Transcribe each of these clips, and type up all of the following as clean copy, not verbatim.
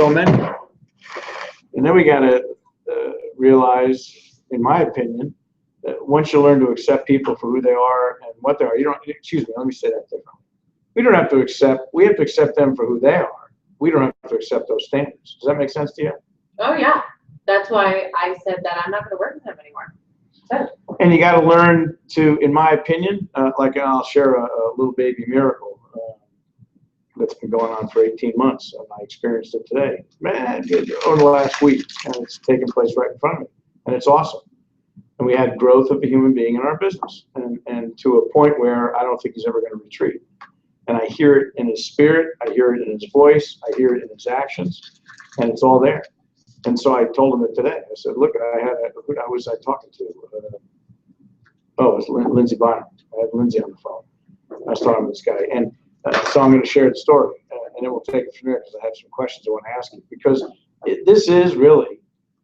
so many. And then we got to realize, in my opinion, that once you learn to accept people for who they are and what they are, you don't, excuse me, let me say that differently. We don't have to accept, we have to accept them for who they are. We don't have to accept those standards. Does that make sense to you? Oh, yeah. That's why I said that I'm not going to work with him anymore. And you got to learn to, in my opinion, like I'll share a little baby miracle that's been going on for 18 months, and I experienced it today. Man, over the last week, and it's taking place right in front of me, and it's awesome. And we had growth of a human being in our business, and to a point where I don't think he's ever going to retreat. And I hear it in his spirit, I hear it in his voice, I hear it in his actions, and it's all there. And so I told him it today. I said, look, who was I talking to? It was Lindsey Bonner. I had Lindsey on the phone. I was talking to this guy. And so I'm going to share the story, and then we'll take it from there because I have some questions I want to ask you. Because this is really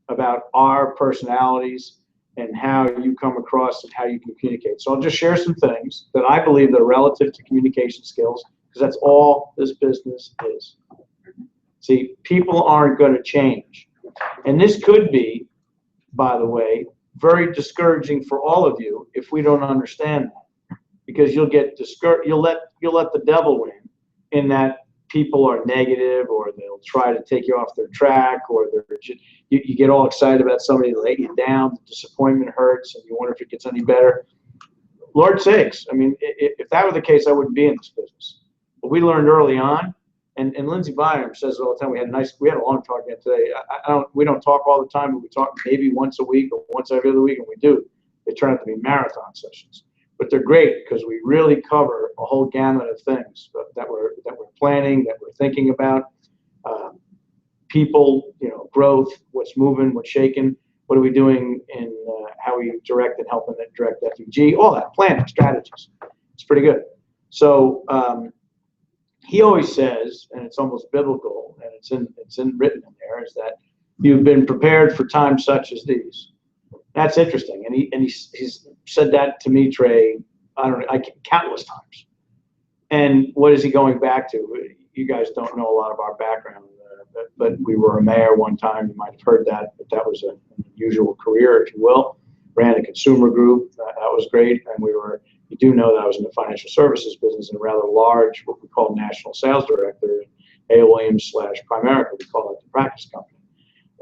about our personalities and how you come across and how you can communicate. So I'll just share some things that I believe that are relative to communication skills, because that's all this business is. See, people aren't going to change. And this could be, by the way, very discouraging for all of you if we don't understand that, because you'll get discouraged. You'll let the devil win in that people are negative, or they'll try to take you off their track, or you get all excited about somebody to let you down. The disappointment hurts, and you wonder if it gets any better. Lord sakes, I mean, if that were the case, I wouldn't be in this business. But we learned early on. And Lindsey Bonner says it all the time. We had a long talk again today. We don't talk all the time, but we talk maybe once a week or once every other week, and we do. They turn out to be marathon sessions, but they're great because we really cover a whole gamut of things that we're planning, that we're thinking about. People, growth, what's moving, what's shaking, what are we doing in how we direct and help and direct FEG, all that planning strategies. It's pretty good. So. He always says, and it's almost biblical, and it's written in there, is that you've been prepared for times such as these. That's interesting, and he's said that to me, Trey, countless times. And what is he going back to? You guys don't know a lot of our background, but we were a mayor one time. You might have heard that, but that was an unusual career, if you will. Ran a consumer group. That was great, and you do know that I was in the financial services business in a rather large, what we call national sales director, A.O. Williams / Primerica, we call it the practice company.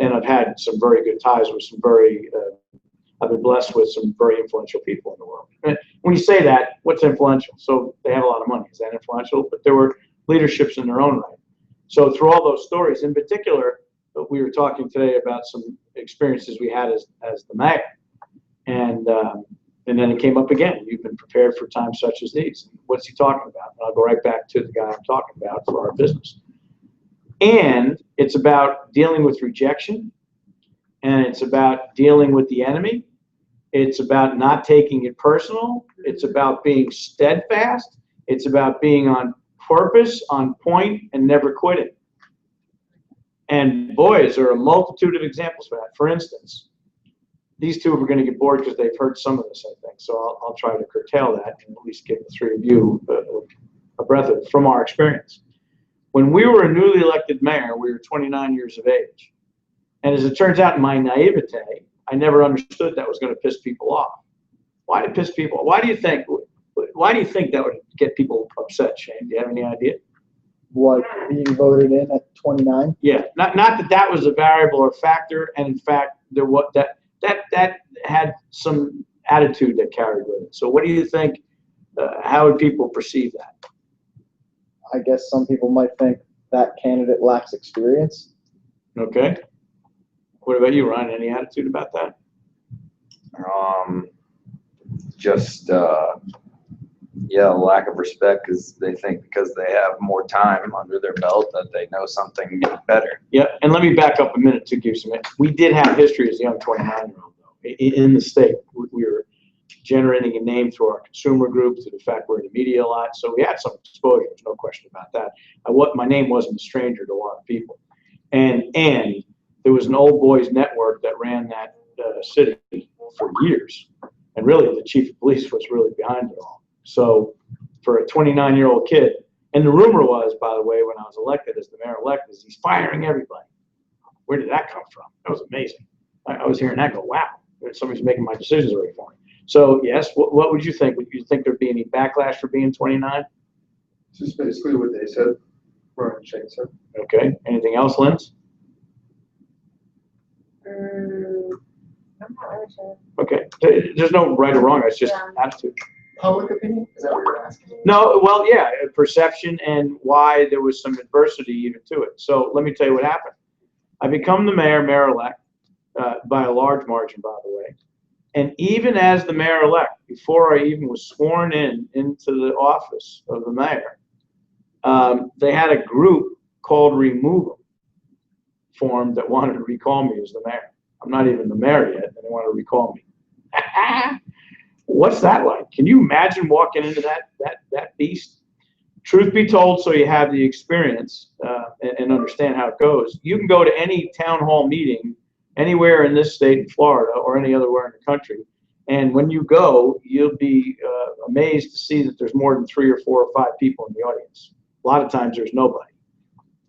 And I've had some very good ties with I've been blessed with some very influential people in the world. And when you say that, what's influential? So they have a lot of money. Is that influential? But there were leaderships in their own right. So through all those stories, in particular, we were talking today about some experiences we had as the mayor. And then it came up again. You've been prepared for times such as these. What's he talking about? And I'll go right back to the guy I'm talking about for our business. And it's about dealing with rejection. And it's about dealing with the enemy. It's about not taking it personal. It's about being steadfast. It's about being on purpose, on point, and never quitting. And boys, there are a multitude of examples for that. For instance, these two are going to get bored because they've heard some of this, I think. So I'll try to curtail that and at least give the three of you a breath of it from our experience. When we were a newly elected mayor, we were 29 years of age. And as it turns out, in my naivete, I never understood that was going to piss people off. Why did it piss people off? Why do you think that would get people upset, Shane? Do you have any idea? What, being voted in at 29? Yeah, not that was a variable or factor, and in fact, that had some attitude that carried with it. So what do you think, how would people perceive that? I guess some people might think that candidate lacks experience. Okay. What about you, Ryan? Any attitude about that? Lack of respect, because they think because they have more time under their belt that they know something better. Yeah, and let me back up a minute to give some. We did have history as a young 29-year-old, though, in the state. We were generating a name through our consumer group, to the fact we're in the media a lot, so we had some exposure. There's no question about that. My name wasn't a stranger to a lot of people, and there was an old boys network that ran that city for years, and really the chief of police was really behind it all. So for a 29-year-old kid, And the rumor was, by the way, when I was elected as the mayor-elect, is he's firing everybody. Where did that come from? That was amazing. I was hearing that go, wow, somebody's making my decisions already for me. So yes, what would you think? Would you think there'd be any backlash for being 29? Just basically what they said, Brian Shane said. Okay, anything else, Linz? I'm not really sure. Okay, there's no right or wrong, it's just Yeah. attitude. Public opinion, is that what you're asking? No, well, yeah, perception and why there was some adversity even to it. So let me tell you what happened. I become the mayor-elect, by a large margin, by the way. And even as the mayor-elect, before I even was sworn into the office of the mayor, they had a group called Remove 'Em formed that wanted to recall me as the mayor. I'm not even the mayor yet, and they want to recall me. What's that like? Can you imagine walking into that beast? Truth be told, so you have the experience and understand how it goes, you can go to any town hall meeting anywhere in this state in Florida or any other where in the country, and when you go, you'll be amazed to see that there's more than 3 or 4 or 5 people in the audience. A lot of times there's nobody.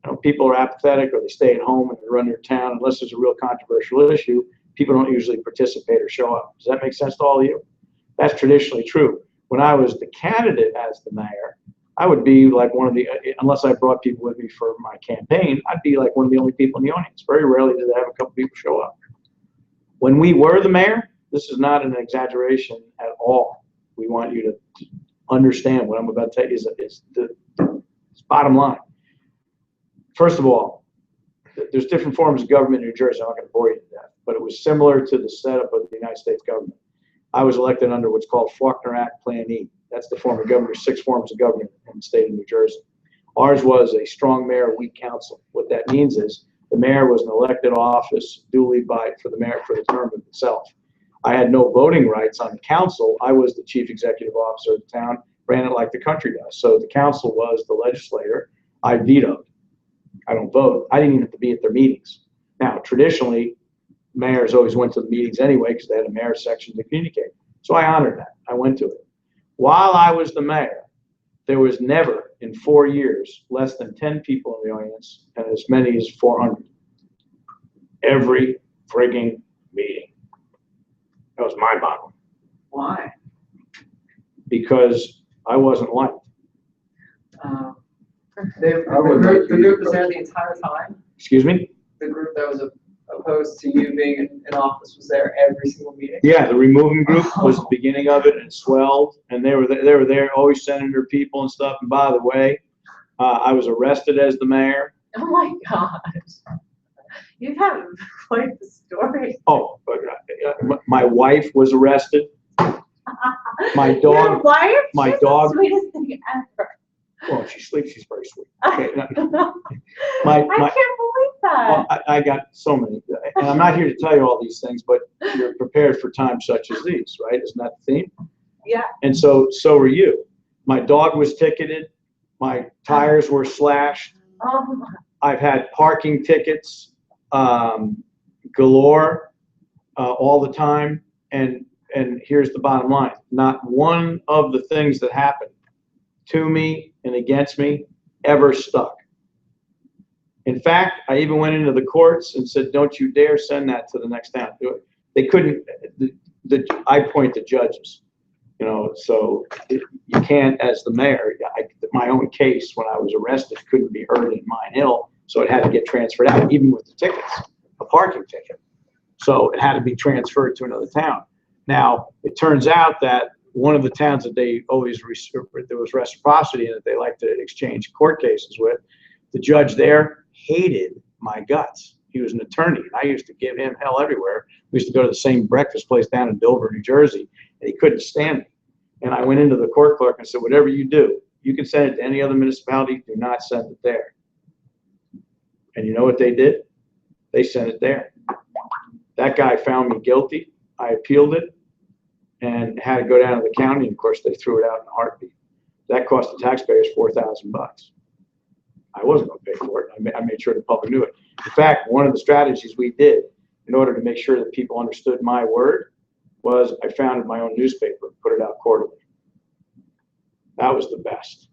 You know, people are apathetic or they stay at home and they run their town. Unless there's a real controversial issue, people don't usually participate or show up. Does that make sense to all of you? That's traditionally true. When I was the candidate as the mayor, I would be like one of the, unless I brought people with me for my campaign, I'd be like one of the only people in the audience. Very rarely did I have a couple people show up. When we were the mayor, this is not an exaggeration at all. We want you to understand what I'm about to tell you is the bottom line. First of all, there's different forms of government in New Jersey. I'm not going to bore you to death, but it was similar to the setup of the United States government. I was elected under what's called Faulkner Act Plan E. That's the form of government. There's 6 forms of government in the state of New Jersey. Ours was a strong mayor, weak council. What that means is the mayor was an elected office duly for the mayor for the term of itself. I had no voting rights on the council. I was the chief executive officer of the town, ran it like the country does. So the council was the legislator. I vetoed. I don't vote. I didn't even have to be at their meetings. Now, traditionally, mayors always went to the meetings anyway because they had a mayor section to communicate. So I honored that. I went to it. While I was the mayor, there was never in 4 years less than 10 people in the audience and as many as 400. Every frigging meeting. That was mind-boggling. Why? Because I wasn't liked. The group was there the entire time? Excuse me? The group that was opposed to you being in office was there every single meeting? Yeah, the removing group was the beginning of it, and it swelled, and they were there, always sending their people and stuff. And by the way, I was arrested as the mayor. Oh my gosh. You've had quite the story. Oh, my wife was arrested. My Your dog. wife? My She's dog. the sweetest thing ever. Well, she sleeps. She's very sweet. I Okay, no, can't my, believe that. I got so many, and I'm not here to tell you all these things, but you're prepared for times such as these, right? Isn't that the theme? Yeah. And so are you. My dog was ticketed. My tires were slashed. Oh my. I've had parking tickets galore all the time. And here's the bottom line. Not one of the things that happened to me and against me ever stuck. In fact, I even went into the courts and said, don't you dare send that to the next town. They couldn't, I point to judges, you know, so you can't, as the mayor, my own case when I was arrested couldn't be heard in Mine Hill, so it had to get transferred out, even with the tickets, a parking ticket. So it had to be transferred to another town. Now, it turns out that one of the towns that they always, there was reciprocity and that they like to exchange court cases with, the judge there hated my guts. He was an attorney, and I used to give him hell everywhere. We used to go to the same breakfast place down in Dover, New Jersey, and he couldn't stand me. And I went into the court clerk and said, whatever you do, you can send it to any other municipality, do not send it there. And you know what they did? They sent it there. That guy found me guilty. I appealed it and had to go down to the county, and of course they threw it out in a heartbeat. That cost the taxpayers $4,000. I wasn't going to pay for it. I made sure the public knew it. In fact, one of the strategies we did in order to make sure that people understood my word was I founded my own newspaper, put it out quarterly. That was the best.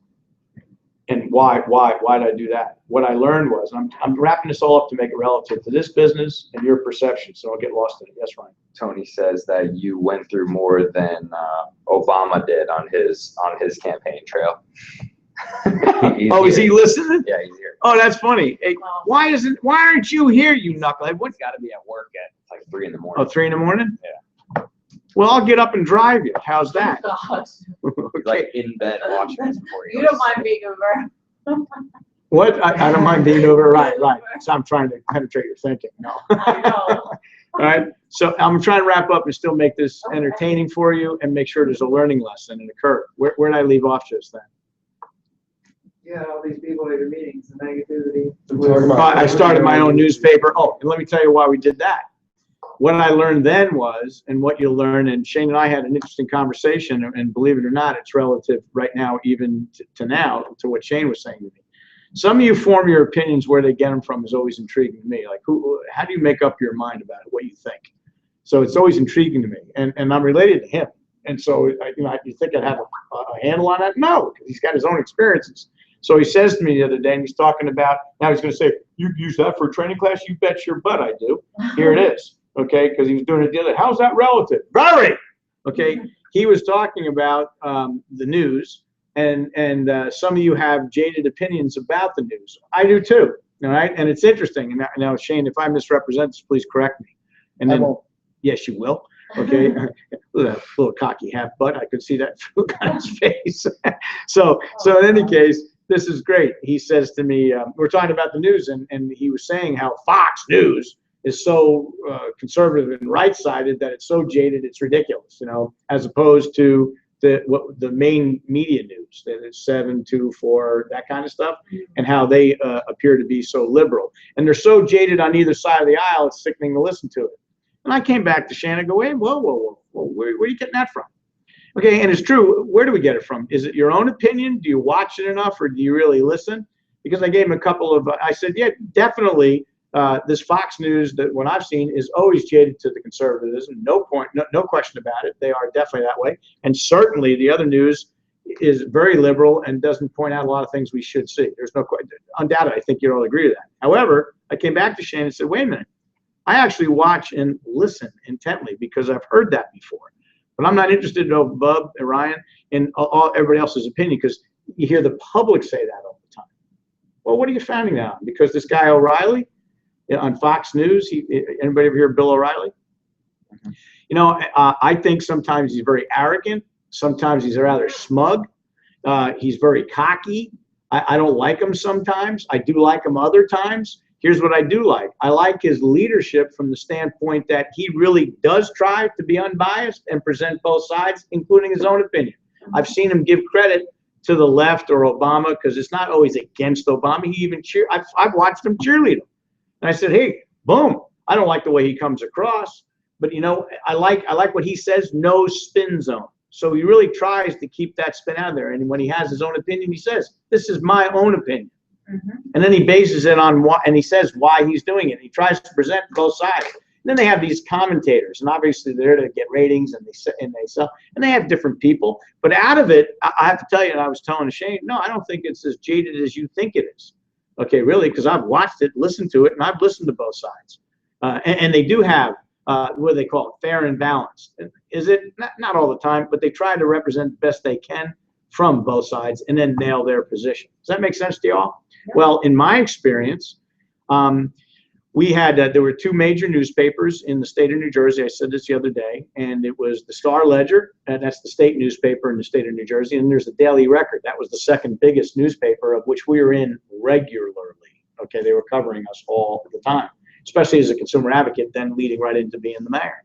And why did I do that? What I learned was, I'm wrapping this all up to make it relative to this business and your perception, so I'll get lost in it. Yes, Ryan. Tony says that you went through more than Obama did on his campaign trail. Oh, is he listening? Yeah, he's here. Oh, that's funny. Hey, why aren't you here, you knucklehead? He's got to be at work at like 3 in the Oh, morning. 3 in the morning? Yeah. Well, I'll get up and drive you. How's that? Oh, God. He's like in bed watching this before he You goes don't to mind being over. What? I don't mind being over. Right. So I'm trying to penetrate your thinking. No. I know. All right. So I'm trying to wrap up and still make this Okay. entertaining for you and make sure there's a learning lesson and a curve. Where did I leave off just then? You had all these people at your meetings, the negativity. Talking about- I started my own newspaper. Oh, and let me tell you why we did that. What I learned then was, and what you'll learn, and Shane and I had an interesting conversation, and believe it or not, it's relative right now, even to now, to what Shane was saying to me. Some of you form your opinions where they get them from is always intriguing to me. Like, how do you make up your mind about it, what you think? So it's always intriguing to me, and I'm related to him. And so, you think I'd have a handle on that? No, because he's got his own experiences. So he says to me the other day, and he's talking about, now he's going to say, you use that for a training class? You bet your butt I do. Here it is. Okay, because he was doing it the other. How's that relative? Very. Okay, he was talking about the news, and some of you have jaded opinions about the news. I do too. All right, and it's interesting. And now, Shane, if I misrepresent this, please correct me. And I then, won't. yes, you will. Okay, little cocky half butt. I could see that look on his face. So in any case, this is great. He says to me, we're talking about the news, and he was saying how Fox News is so conservative and right-sided that it's so jaded it's ridiculous, as opposed to the main media news, that it's 7, 2, 4, that kind of stuff, and how they appear to be so liberal. And they're so jaded on either side of the aisle, it's sickening to listen to it. And I came back to Shannon and go, hey, whoa, where are you getting that from? Okay, and it's true. Where do we get it from? Is it your own opinion? Do you watch it enough, or do you really listen? Because I gave him a couple of, I said, yeah, definitely. This Fox News that what I've seen is always jaded to the conservatism. No question about it. They are definitely that way. And certainly the other news is very liberal and doesn't point out a lot of things we should see. There's no question. Undoubtedly, I think you'd all agree to that. However, I came back to Shane and said, wait a minute. I actually watch and listen intently because I've heard that before. But I'm not interested in Bub and Ryan and everybody else's opinion, because you hear the public say that all the time. Well, what are you founding that on? Because this guy O'Reilly on Fox News, anybody ever hear of Bill O'Reilly? I think sometimes he's very arrogant. Sometimes he's rather smug. He's very cocky. I don't like him sometimes. I do like him other times. Here's what I do like. I like his leadership from the standpoint that he really does try to be unbiased and present both sides, including his own opinion. I've seen him give credit to the left or Obama, because it's not always against Obama. He even I've watched him cheerlead him. And I said, hey, boom, I don't like the way he comes across, but I like what he says, no spin zone. So he really tries to keep that spin out of there. And when he has his own opinion, he says, this is my own opinion. And then he bases it on and he says why he's doing it. He tries to present both sides. And then they have these commentators, and obviously they're there to get ratings, and they sell, and they have different people. But out of it, I have to tell you, and I was telling Shane, no, I don't think it's as jaded as you think it is. Okay, really, because I've watched it, listened to it, and I've listened to both sides. And they do have what do they call it, fair and balanced. Is it? Not all the time, but they try to represent the best they can from both sides and then nail their position. Does that make sense to y'all? Well, in my experience, we had there were 2 major newspapers in the state of New Jersey. I said this the other day, and it was the Star Ledger, and that's the state newspaper in the state of New Jersey, and there's the Daily Record. That was the second biggest newspaper, of which we were in regularly. Okay, they were covering us all the time, especially as a consumer advocate, then leading right into being the mayor.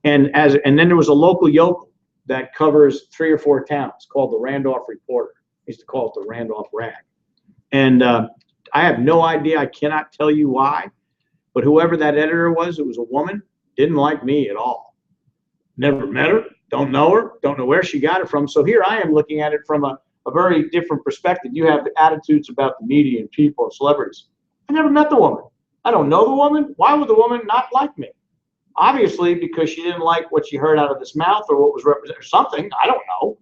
And then there was a local yokel that covers 3 or 4 towns called the Randolph Reporter. I used to call it the Randolph Rag. And I have no idea. I cannot tell you why. But whoever that editor was, it was a woman, didn't like me at all. Never met her, don't know her, don't know where she got it from. So here I am looking at it from a very different perspective. You have attitudes about the media and people and celebrities. I never met the woman. I don't know the woman. Why would the woman not like me? Obviously, because she didn't like what she heard out of this mouth or what was represented, or something. I don't know.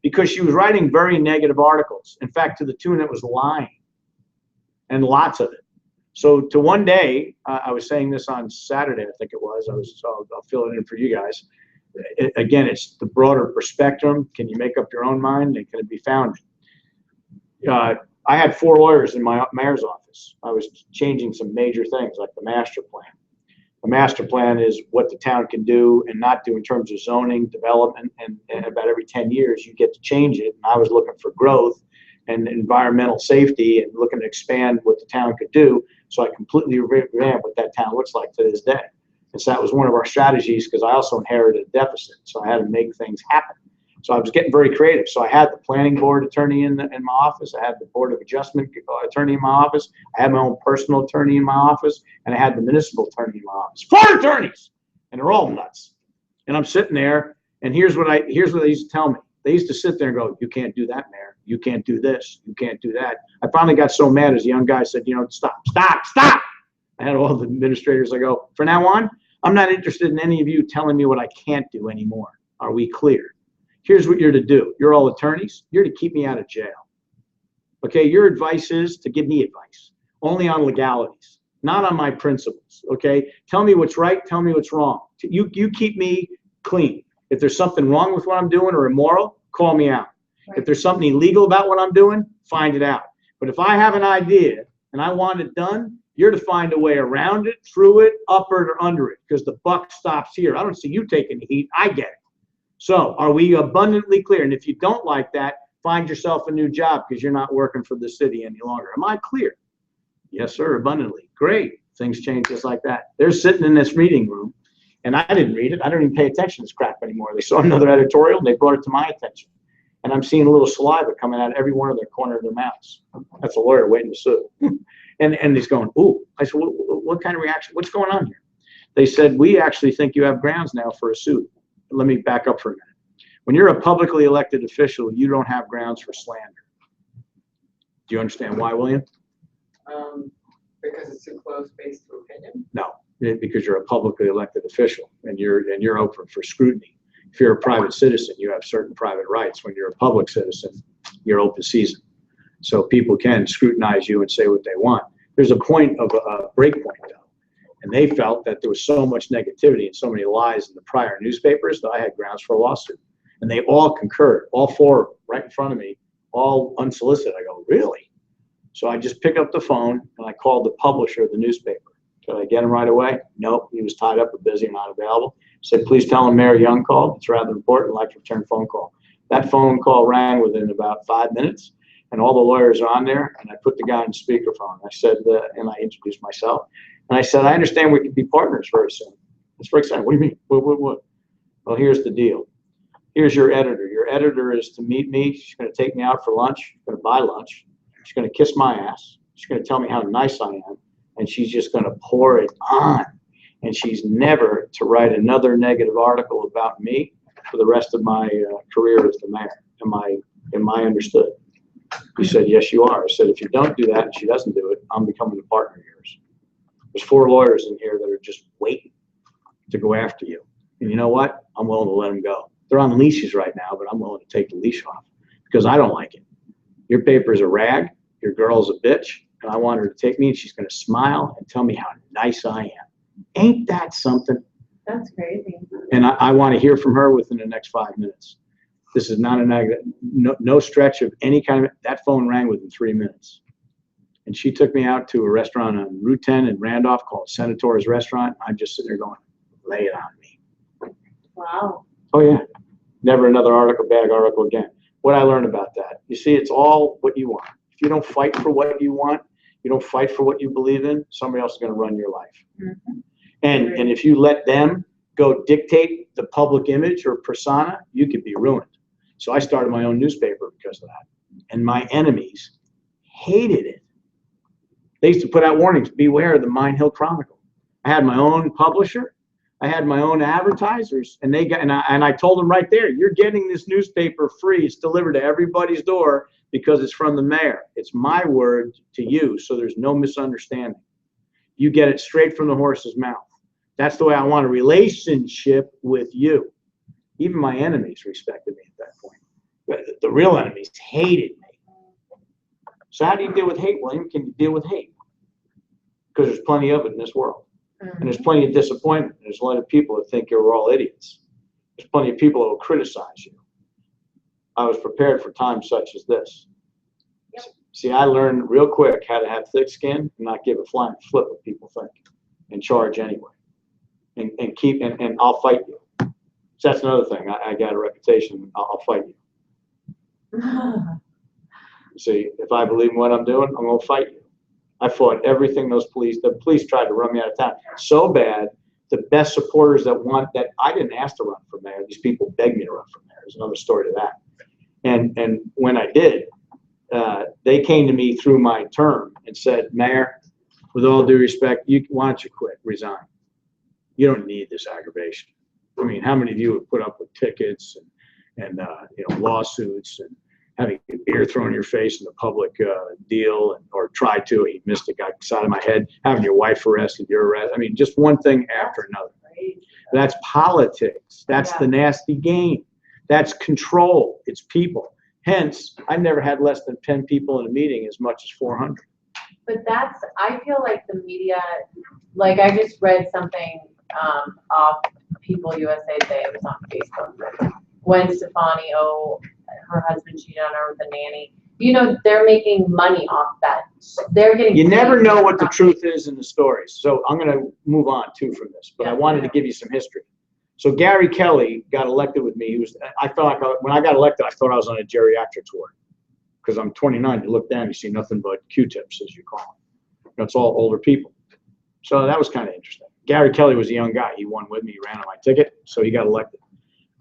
because she was writing very negative articles. In fact, to the tune that was lying, and lots of it. So to one day, I was saying this on Saturday, I think it was. I'll fill it in for you guys. Again, it's the broader perspective. Can you make up your own mind, and can it be founded? I had 4 lawyers in my mayor's office. I was changing some major things like the master plan. The master plan is what the town can do and not do in terms of zoning, development, and about every 10 years you get to change it. And I was looking for growth and environmental safety and looking to expand what the town could do. So I completely revamped what that town looks like to this day. And so that was one of our strategies, because I also inherited a deficit. So I had to make things happen. So I was getting very creative. So I had the planning board attorney in my office. I had the board of adjustment attorney in my office. I had my own personal attorney in my office, and I had the municipal attorney in my office. 4 attorneys, and they're all nuts. And I'm sitting there, and here's what they used to tell me. They used to sit there and go, "You can't do that, Mayor. You can't do this. You can't do that." I finally got so mad as a young guy said, "Stop. I had all the administrators. I go, "From now on, I'm not interested in any of you telling me what I can't do anymore. Are we clear? Here's what you're to do. You're all attorneys. You're to keep me out of jail. Okay, your advice is to give me advice, only on legalities, not on my principles. Okay, tell me what's right. Tell me what's wrong. You keep me clean. If there's something wrong with what I'm doing or immoral, call me out. Right. If there's something illegal about what I'm doing, find it out. But if I have an idea and I want it done, you're to find a way around it, through it, up it, or under it, because the buck stops here. I don't see you taking the heat. I get it. So are we abundantly clear? And if you don't like that, find yourself a new job, because you're not working for the city any longer. Am I clear? Yes, sir, abundantly. Great. Things change just like that. They're sitting in this meeting room, and I didn't read it. I don't even pay attention to this crap anymore. They saw another editorial, and they brought it to my attention. And I'm seeing a little saliva coming out of every one of their corner of their mouths. That's a lawyer waiting to sue. And he's going, "Ooh." I said, what kind of reaction? What's going on here? They said, "We actually think you have grounds now for a suit." Let me back up for a minute. When you're a publicly elected official, you don't have grounds for slander. Do you understand why, William? Because it's too close based to opinion. No, because you're a publicly elected official and you're open for scrutiny. If you're a private citizen, you have certain private rights. When you're a public citizen, you're open season. So people can scrutinize you and say what they want. There's a point of a break point, though. And they felt that there was so much negativity and so many lies in the prior newspapers that I had grounds for a lawsuit. And they all concurred, all 4 right in front of me, all unsolicited. I go, "Really?" So I just picked up the phone and I called the publisher of the newspaper. Could I get him right away? Nope, he was tied up or busy or not available. Said, "Please tell him Mayor Young called. It's rather important. I'd like to return phone call." That phone call rang within about 5 minutes, and all the lawyers are on there, and I put the guy on speakerphone. I said, and I introduced myself, and I said, "I understand we could be partners very soon." It's very exciting. "What do you mean? What? "Well, here's the deal. Here's your editor. Your editor is to meet me. She's going to take me out for lunch. She's going to buy lunch. She's going to kiss my ass. She's going to tell me how nice I am. And she's just going to pour it on. And she's never to write another negative article about me for the rest of my career as the mayor. Am I understood?" He said, "Yes, you are." I said, "If you don't do that and she doesn't do it, I'm becoming a partner of yours." There's 4 lawyers in here that are just waiting to go after you. And you know what? I'm willing to let them go. They're on leashes right now, but I'm willing to take the leash off because I don't like it. Your paper's a rag. Your girl's a bitch. And I want her to take me, and she's going to smile and tell me how nice I am. Ain't that something? That's crazy. And I want to hear from her within the next 5 minutes. This is not a negative, no stretch of any kind of, that phone rang within 3 minutes. And she took me out to a restaurant on Route 10 in Randolph called Senator's Restaurant. I'm just sitting there going, "Lay it on me." Wow. Oh yeah, never another bag article again. What I learned about that, you see, it's all what you want. If you don't fight for what you want, you don't fight for what you believe in, somebody else is going to run your life. Mm-hmm. And if you let them go dictate the public image or persona, you could be ruined. So I started my own newspaper because of that. And my enemies hated it. They used to put out warnings, "Beware of the Mine Hill Chronicle." I had my own publisher. I had my own advertisers, and I told them right there, "You're getting this newspaper free. It's delivered to everybody's door because it's from the mayor. It's my word to you, so there's no misunderstanding. You get it straight from the horse's mouth. That's the way I want a relationship with you." Even my enemies respected me at that point. The real enemies hated me. So how do you deal with hate, William? Can you deal with hate? Because there's plenty of it in this world. And there's plenty of disappointment. There's a lot of people that think you're all idiots. There's plenty of people that will criticize you. I was prepared for times such as this. Yep. See, I learned real quick how to have thick skin and not give a flying flip what people think and charge anyway. And I'll fight you. So that's another thing. I got a reputation. I'll fight you. See, if I believe in what I'm doing, I'm going to fight you. I fought everything the police tried to run me out of town so bad. The best supporters that I didn't ask to run for mayor. These people begged me to run for mayor. There's another story to that. And when I did, they came to me through my term and said, Mayor, with all due respect, why don't you quit, resign? You don't need this aggravation. I mean, how many of you have put up with tickets and lawsuits and having a beer thrown in your face in the public deal, or tried to, he missed it, got side of my head, having your wife arrested, you're arrested. I mean, just one thing after another. That's politics. That's the nasty game. That's control. It's people. Hence, I've never had less than 10 people in a meeting as much as 400. But I feel like the media, like I just read something off People USA today, it was on Facebook. When Stefani her husband cheated on her with a nanny, they're making money off that. They're getting. You never know what the truth is in the stories. So I'm going to move on too from this, but I wanted to give you some history. So Gary Kelly got elected with me. I thought when I got elected, I thought I was on a geriatric tour because I'm 29. You look down, you see nothing but Q-tips, as you call them. It's all older people. So that was kind of interesting. Gary Kelly was a young guy. He won with me. He ran on my ticket, so he got elected.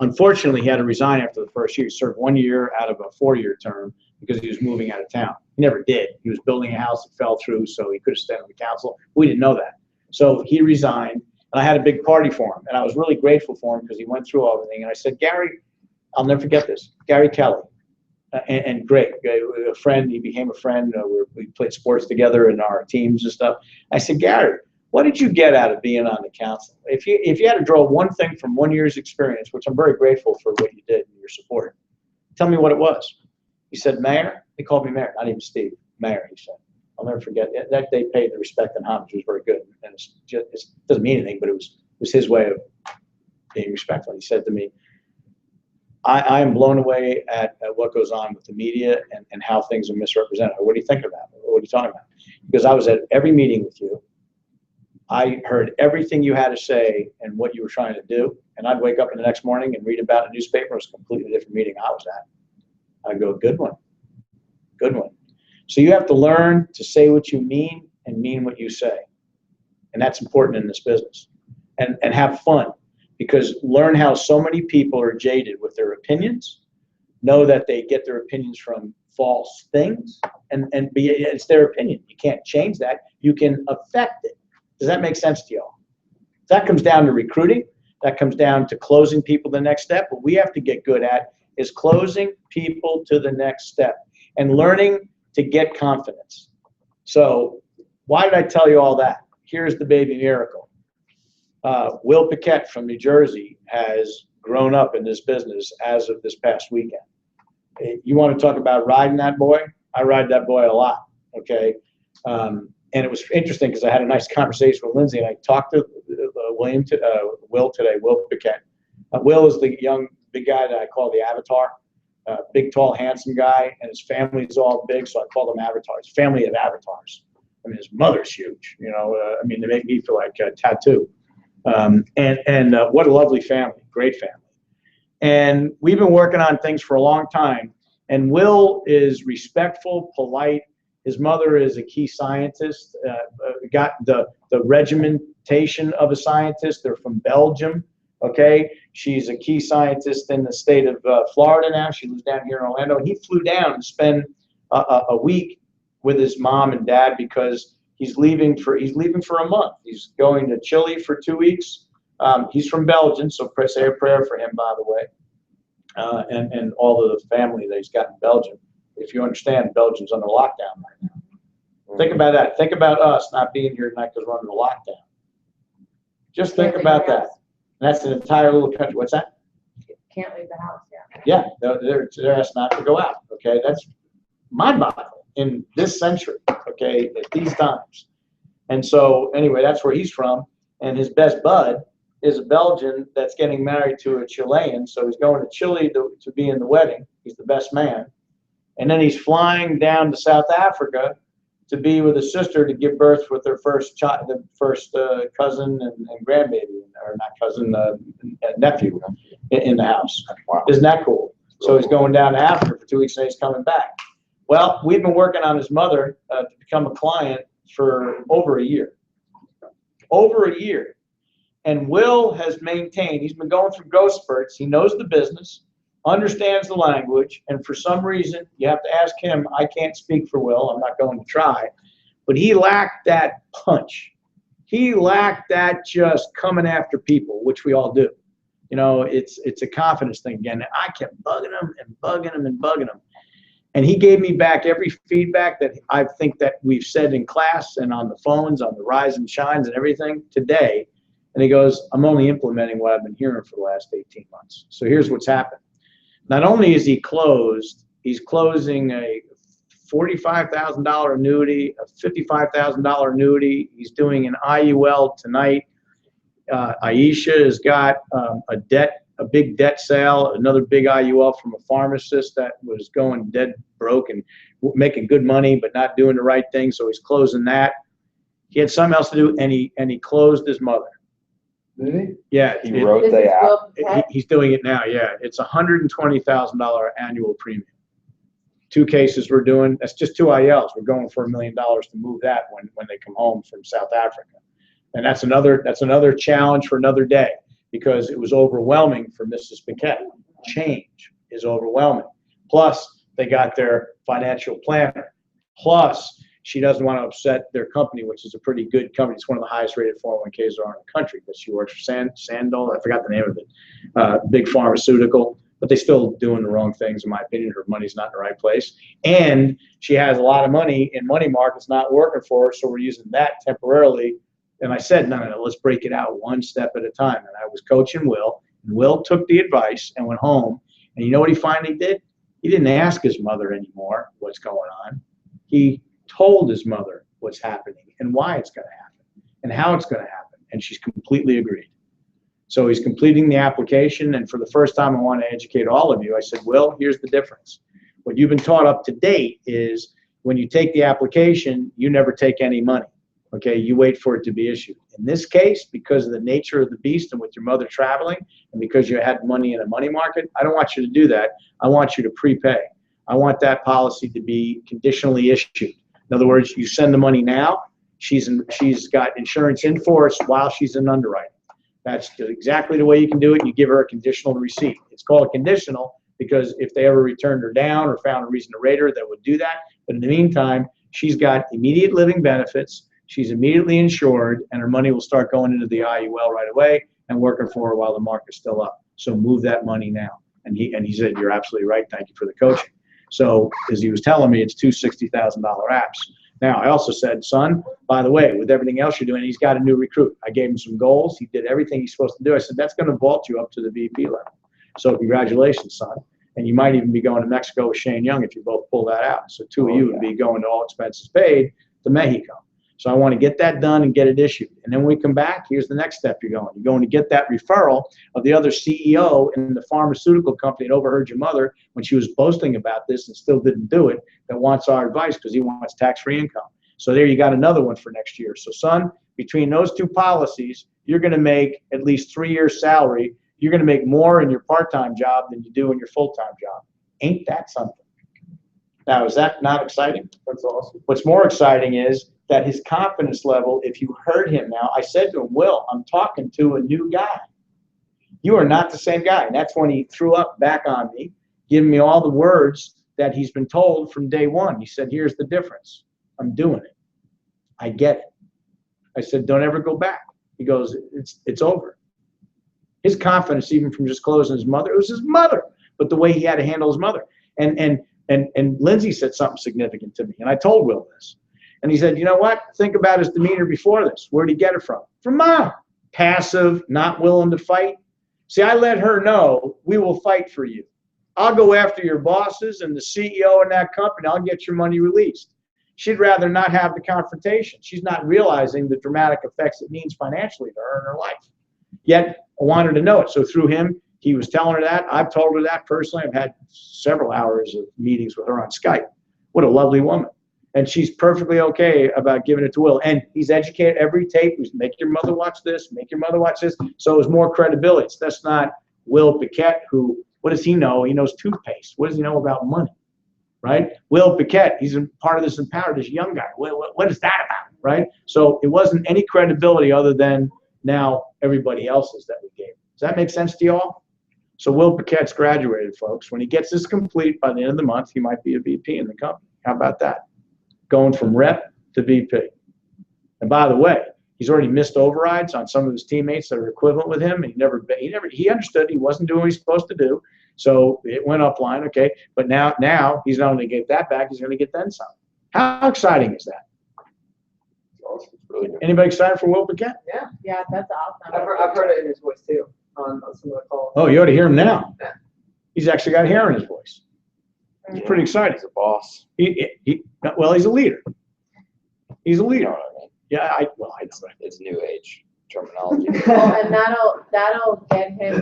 Unfortunately, he had to resign after the first year. He served 1 year out of a 4-year term because he was moving out of town. He never did. He was building a house that fell through, so he could have stayed on the council. We didn't know that. So he resigned, and I had a big party for him, and I was really grateful for him because he went through everything. And I said, Gary, I'll never forget this, Gary Kelly, and great, a friend. He became a friend. We played sports together in our teams and stuff. I said, Gary, what did you get out of being on the council? If you had to draw one thing from 1 year's experience, which I'm very grateful for what you did and your support, tell me what it was. He said, Mayor. He called me Mayor, not even Steve. Mayor, he said. I'll never forget that. They paid the respect and homage. It was very good. And it doesn't mean anything, but it was his way of being respectful. He said to me, I am blown away at what goes on with the media and how things are misrepresented. What do you think about it? What are you talking about? Because I was at every meeting with you. I heard everything you had to say and what you were trying to do. And I'd wake up in the next morning and read about a newspaper. It was a completely different meeting I was at. I'd go, good one. Good one. So you have to learn to say what you mean and mean what you say. And that's important in this business. And have fun, because learn how so many people are jaded with their opinions, know that they get their opinions from false things, and it's their opinion. You can't change that. You can affect it. Does that make sense to y'all? That comes down to recruiting. That comes down to closing people the next step. What we have to get good at is closing people to the next step and learning to get confidence. So why did I tell you all that? Here's the baby miracle. Will Paquette from New Jersey has grown up in this business as of this past weekend. You want to talk about riding that boy? I ride that boy a lot, okay? And it was interesting because I had a nice conversation with Lindsay, and I talked to Will today, Will Paquette. Will is the big guy that I call the Avatar. Big, tall, handsome guy, and his family's all big, so I call them avatars. Family of avatars. I mean, his mother's huge. They make me feel like a tattoo. And what a lovely family, great family. And we've been working on things for a long time. And Will is respectful, polite. His mother is a key scientist. Got the regimentation of a scientist. They're from Belgium. Okay, she's a key scientist in the state of Florida now. She lives down here in Orlando. And he flew down to spend a week with his mom and dad because he's leaving for a month. He's going to Chile for 2 weeks. He's from Belgium, so say a prayer for him, by the way, and all of the family that he's got in Belgium. If you understand, Belgium's under lockdown right now. Mm-hmm. Think about that. Think about us not being here tonight because we're under lockdown. Just think about that. And that's an entire little country. What's that? Can't leave the house, yeah. Yeah, they're asked not to go out. Okay, that's mind-boggling in this century. Okay, at these times. And so anyway, that's where he's from. And his best bud is a Belgian that's getting married to a Chilean. So he's going to Chile to be in the wedding. He's the best man. And then he's flying down to South Africa to be with his sister to give birth with their first child, the first cousin and grandbaby, or not cousin, nephew in the house. Wow. Isn't that cool? So he's going down to Africa for 2 weeks and he's coming back. Well, we've been working on his mother to become a client for over a year. Over a year. And Will has maintained, he's been going through growth spurts. He knows the business, understands the language, and for some reason, you have to ask him, I can't speak for Will, I'm not going to try, but he lacked that punch. He lacked that just coming after people, which we all do. You know, it's a confidence thing again. I kept bugging him and bugging him and bugging him. And he gave me back every feedback that I think that we've said in class and on the phones, on the rise and shines and everything today. And he goes, I'm only implementing what I've been hearing for the last 18 months. So here's what's happened. Not only is he closed, he's closing a $45,000 annuity, a $55,000 annuity. He's doing an IUL tonight. Aisha has got a big debt sale, another big IUL from a pharmacist that was going dead broke and making good money but not doing the right thing, so he's closing that. He had something else to do, and he closed his mother. Did he? Yeah, He wrote the app. he's doing it now. Yeah, it's $120,000 annual premium. 2 cases we're doing. That's just 2 ILs. We're going for $1 million to move that when they come home from South Africa, and that's another challenge for another day. Because it was overwhelming for Mrs. Paquette. Change is overwhelming. Plus, they got their financial planner. Plus, she doesn't want to upset their company, which is a pretty good company. It's one of the highest rated 401ks there are in the country. But she works for Sandol. I forgot the name of it. Big pharmaceutical. But they're still doing the wrong things, in my opinion. Her money's not in the right place. And she has a lot of money in money markets not working for her, so we're using that temporarily. And I said, no, let's break it out one step at a time. And I was coaching Will, and Will took the advice and went home. And you know what he finally did? He didn't ask his mother anymore what's going on. He told his mother what's happening and why it's going to happen and how it's going to happen. And she's completely agreed. So he's completing the application. And for the first time, I want to educate all of you. I said, Will, here's the difference. What you've been taught up to date is when you take the application, you never take any money. Okay, you wait for it to be issued. In this case, because of the nature of the beast and with your mother traveling, and because you had money in a money market, I don't want you to do that. I want you to prepay. I want that policy to be conditionally issued. In other words, you send the money now. She's got insurance in force while she's in underwriting. That's exactly the way you can do it. You give her a conditional receipt. It's called conditional because if they ever returned her down or found a reason to rate her, they would do that. But in the meantime, she's got immediate living benefits. She's immediately insured, and her money will start going into the IUL right away and working for her while the market's still up. So move that money now. And he said, you're absolutely right. Thank you for the coaching. So as he was telling me, it's 2 $60,000 apps. Now, I also said, son, by the way, with everything else you're doing, he's got a new recruit. I gave him some goals. He did everything he's supposed to do. I said, that's going to vault you up to the VP level. So congratulations, son. And you might even be going to Mexico with Shane Young if you both pull that out. So 2 of you would be going to all expenses paid to Mexico. So I want to get that done and get it issued. And then when we come back, here's the next step you're going. You're going to get that referral of the other CEO in the pharmaceutical company that overheard your mother when she was boasting about this and still didn't do it, that wants our advice because he wants tax-free income. So there you got another one for next year. So son, between those 2 policies, you're going to make at least 3 years salary. You're going to make more in your part-time job than you do in your full-time job. Ain't that something? Now, is that not exciting? That's awesome. What's more exciting is that his confidence level, if you heard him now, I said to him, Will, I'm talking to a new guy. You are not the same guy. And that's when he threw up back on me, giving me all the words that he's been told from day one. He said, here's the difference. I'm doing it. I get it. I said, don't ever go back. He goes, it's over. His confidence, even from just closing his mother, it was his mother, but the way he had to handle his mother. And Lindsay said something significant to me, and I told Will this. And he said, you know what? Think about his demeanor before this. Where'd he get it from? From mom. Passive, not willing to fight. See, I let her know we will fight for you. I'll go after your bosses and the CEO in that company. I'll get your money released. She'd rather not have the confrontation. She's not realizing the dramatic effects it means financially to her in her life. Yet I wanted to know it. So through him, he was telling her that. I've told her that personally. I've had several hours of meetings with her on Skype. What a lovely woman. And she's perfectly okay about giving it to Will. And he's educated every tape. He's make your mother watch this, make your mother watch this. So it's more credibility. That's not Will Paquette, who, what does he know? He knows toothpaste. What does he know about money? Right? Will Paquette, he's a part of this Empowered, this young guy. What is that about? Right? So it wasn't any credibility other than now everybody else's that we gave. Does that make sense to y'all? So Will Paquette's graduated, folks. When he gets this complete by the end of the month, he might be a VP in the company. How about that? Going from rep to VP. And by the way, he's already missed overrides on some of his teammates that are equivalent with him. He understood he wasn't doing what he's supposed to do. So it went up line, okay. But now he's not only get that back, he's going to get then some. How exciting is that? Awesome. It's really good. Anybody excited for Will Paquette? Yeah, that's awesome. I've heard it in his voice too, on some of the calls. Oh, you ought to hear him now. Yeah. He's actually got hair in his voice. It's pretty exciting. He's a boss. Well, he's a leader. He's a You know leader. what I mean? Yeah, I know. It's new age terminology. Well, and that'll get him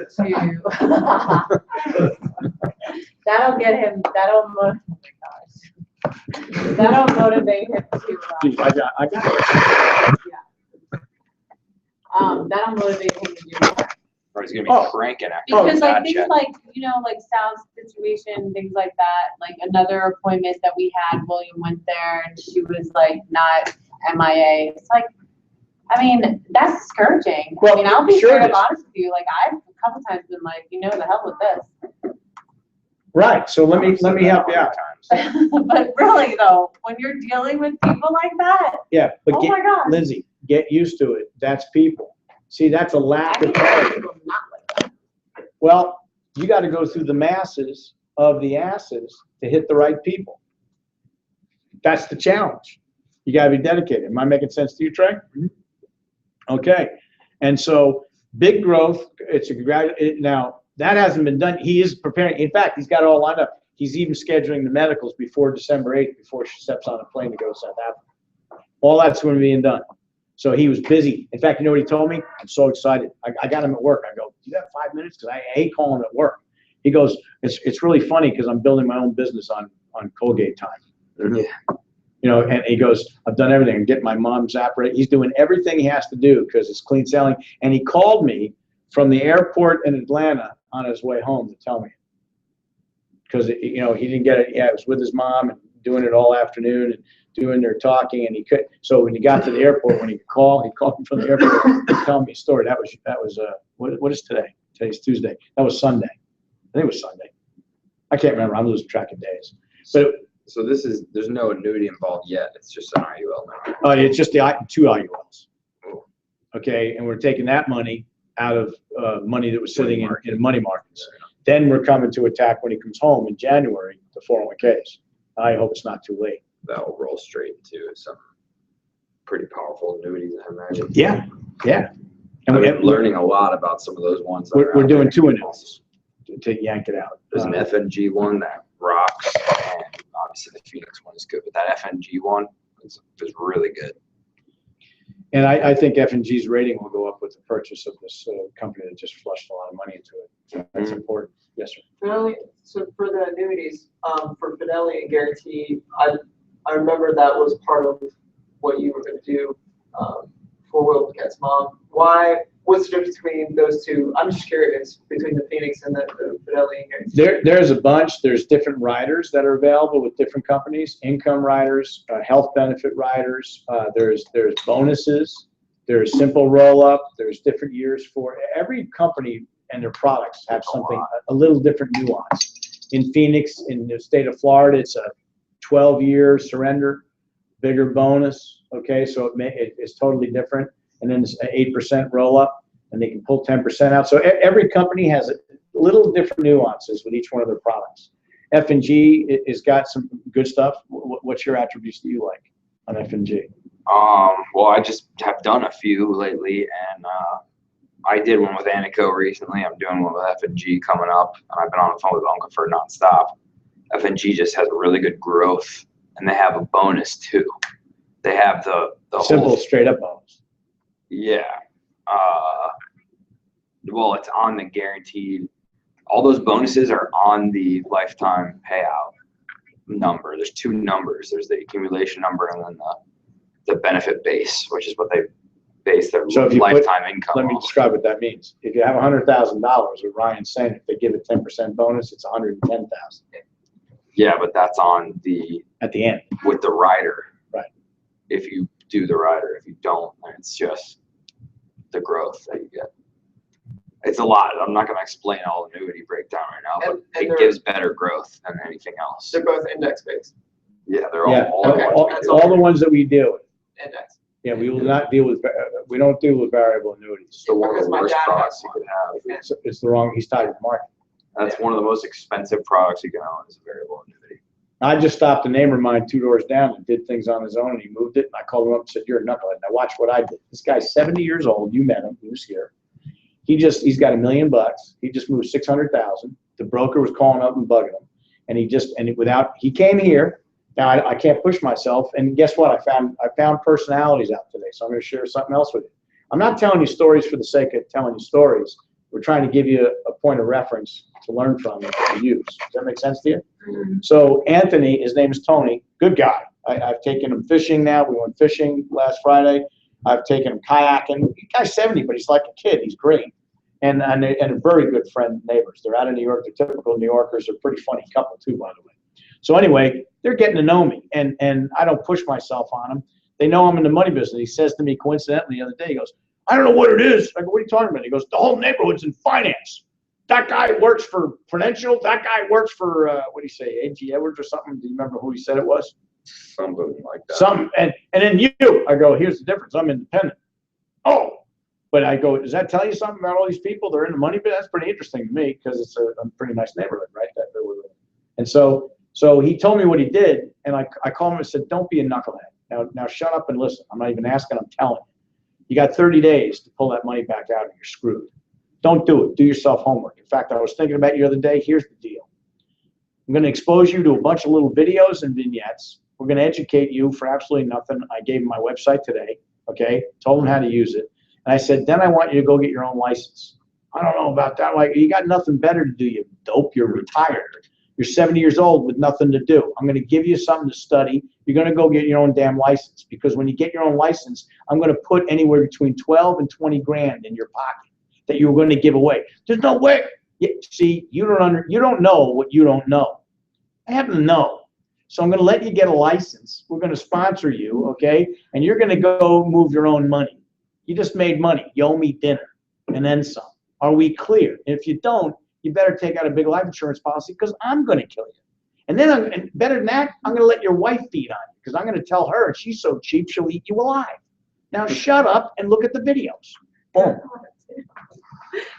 to, that'll motivate him to, Geez, I got it. that'll motivate him to do more. Or he's gonna be Oh. cranking after Because that like things check. like, like Sal's situation, things like that, like another appointment that we had, William went there and she was like not MIA. It's like, I mean, that's discouraging. Well, I mean, I'll be sure straight it up is. honest with you, like I've a couple times been like, the hell with this. Right. So let me help you out. But really though, when you're dealing with people like that, Yeah, but oh my God. Lindsay, get used to it. That's people. See, that's a I lack mean, of clarity. people not like that. Well, you got to go through the masses of the asses to hit the right people. That's the challenge. You got to be dedicated. Am I making sense to you, Trey? Okay. And so big growth. Now that hasn't been done. He is preparing. In fact, he's got it all lined up. He's even scheduling the medicals before December 8th, before she steps on a plane to go to South Africa. All that's going to be done. So he was busy. In fact, you know what he told me? I'm so excited. I got him at work. I go, do you have 5 minutes? Because I hate calling him at work. He goes, it's really funny because I'm building my own business on Colgate time. Yeah. And he goes, I've done everything. I'm getting my mom's app ready. He's doing everything he has to do because it's clean sailing. And he called me from the airport in Atlanta on his way home to tell me. Because, he didn't get it. Yeah, it was with his mom and doing it all afternoon and doing their talking, and he could. So when he got to the airport, when he called me from the airport to tell me a story. That was what is today? Today's Tuesday. That was Sunday. I think it was Sunday. I can't remember. I'm losing track of days. But So there's no annuity involved yet. It's just an IUL now. it's just the two IULs. Okay, and we're taking that money out of money that was sitting in money markets. Then we're coming to attack when he comes home in January, the 401ks. I hope it's not too late. That'll roll straight into some pretty powerful annuities, I imagine. Yeah. And I've been learning a lot about some of those ones. That are we're out doing there. two annuities to yank it out. There's an FNG one that rocks, and obviously the Phoenix one is good, but that FNG one is really good. And I think F&G's rating will go up with the purchase of this company that just flushed a lot of money into it. That's important. Yes, sir. Fidelity, so for the annuities, for Fidelity and Guarantee, I remember that was part of what you were going to do for Will Paquette's mom. What's the difference between those two? I'm just curious between the Phoenix and the Fidelity and Guarantee. There's a bunch. There's different riders that are available with different companies, income riders, health benefit riders. There's bonuses. There's simple roll-up. There's different years for every company, and their products have something, a little different nuance. In Phoenix, in the state of Florida, it's a 12-year surrender, bigger bonus. Okay, so it's totally different. And then it's an 8% roll-up, and they can pull 10% out. So every company has a little different nuances with each one of their products. F&G has got some good stuff. What's your attributes that you like on F&G? Well, I just have done a few lately, and I did one with Anico recently. I'm doing one with F&G coming up, and I've been on the phone with Uncle for nonstop. F&G just has really good growth, and they have a bonus too. They have the Simple, whole, straight up bonus. yeah. Well, it's on the guaranteed. All those bonuses are on the lifetime payout number. There's two numbers. There's the accumulation number and then the benefit base, which is what they base their So if you put- lifetime income Let me off. describe what that means. If you have $100,000, what Ryan's saying, if they give a 10% bonus, it's 110,000 Yeah, but that's on the at the end. with the rider. Right. If you do the rider, if you don't, then it's just the growth that you get. It's a lot. I'm not going to explain all the annuity breakdown right now, but And it they're- gives better growth than anything else. They're both index based, Yeah, they're all, Yeah, all the Okay. ones all, we do. all the ones that we deal with. index. Yeah, we will not deal with, we don't deal with variable annuities. It's the one of Because the my worst dad products has you one. could have. It's the wrong, he's tied to the market. That's one of the most expensive products you can own is a variable annuity. I just stopped a neighbor of mine 2 doors down and did things on his own, and he moved it, and I called him up and said, "You're a knucklehead." Now watch what I did. This guy's 70 years old. You met him. He was here. He's got $1 million. He just moved 600,000. The broker was calling up and bugging him, and he came here. Now I can't push myself, and guess what? I found personalities out today, so I'm going to share something else with you. I'm not telling you stories for the sake of telling you stories. We're trying to give you a point of reference to learn from and to use. Does that make sense to you? So Anthony, his name is Tony, good guy. I've taken him fishing now. We went fishing last Friday. I've taken him kayaking. The guy's 70, but he's like a kid. He's great. And a very good friend, neighbors. They're out of New York. They're typical New Yorkers. They're a pretty funny couple too, by the way. So anyway, they're getting to know me, and I don't push myself on them. They know I'm in the money business. He says to me coincidentally the other day, he goes, "I don't know what it is." I go, "What are you talking about?" He goes, "The whole neighborhood's in finance. That guy works for Prudential. That guy works for, what do you say, A.G. Edwards or something?" Do you remember who he said it was? Something like that. Something. And then you. I go, "Here's the difference. I'm independent." Oh. But I go, "Does that tell you something about all these people? They're in the money business." That's pretty interesting to me because it's a pretty nice neighborhood, right? And so he told me what he did, and I called him and said, "Don't be a knucklehead. Now shut up and listen. I'm not even asking, I'm telling you. You got 30 days to pull that money back out and you're screwed. Don't do it. Do yourself homework. In fact, I was thinking about you the other day. Here's the deal. I'm going to expose you to a bunch of little videos and vignettes. We're going to educate you for absolutely nothing." I gave him my website today, okay? Told him how to use it. And I said, "Then I want you to go get your own license." "I don't know about that." Like, you got nothing better to do, you dope. You're retired. You're 70 years old with nothing to do. I'm going to give you something to study. You're going to go get your own damn license, because when you get your own license, I'm going to put anywhere between 12 and 20 grand in your pocket that you're going to give away. There's no way. See, you don't know what you don't know. I happen to know. So I'm going to let you get a license. We're going to sponsor you, okay? And you're going to go move your own money. You just made money. You owe me dinner and then some. Are we clear? And if you don't, you better take out a big life insurance policy, because I'm going to kill you. And then, and better than that, I'm going to let your wife feed on you, because I'm going to tell her she's so cheap she'll eat you alive. Now shut up and look at the videos. Boom.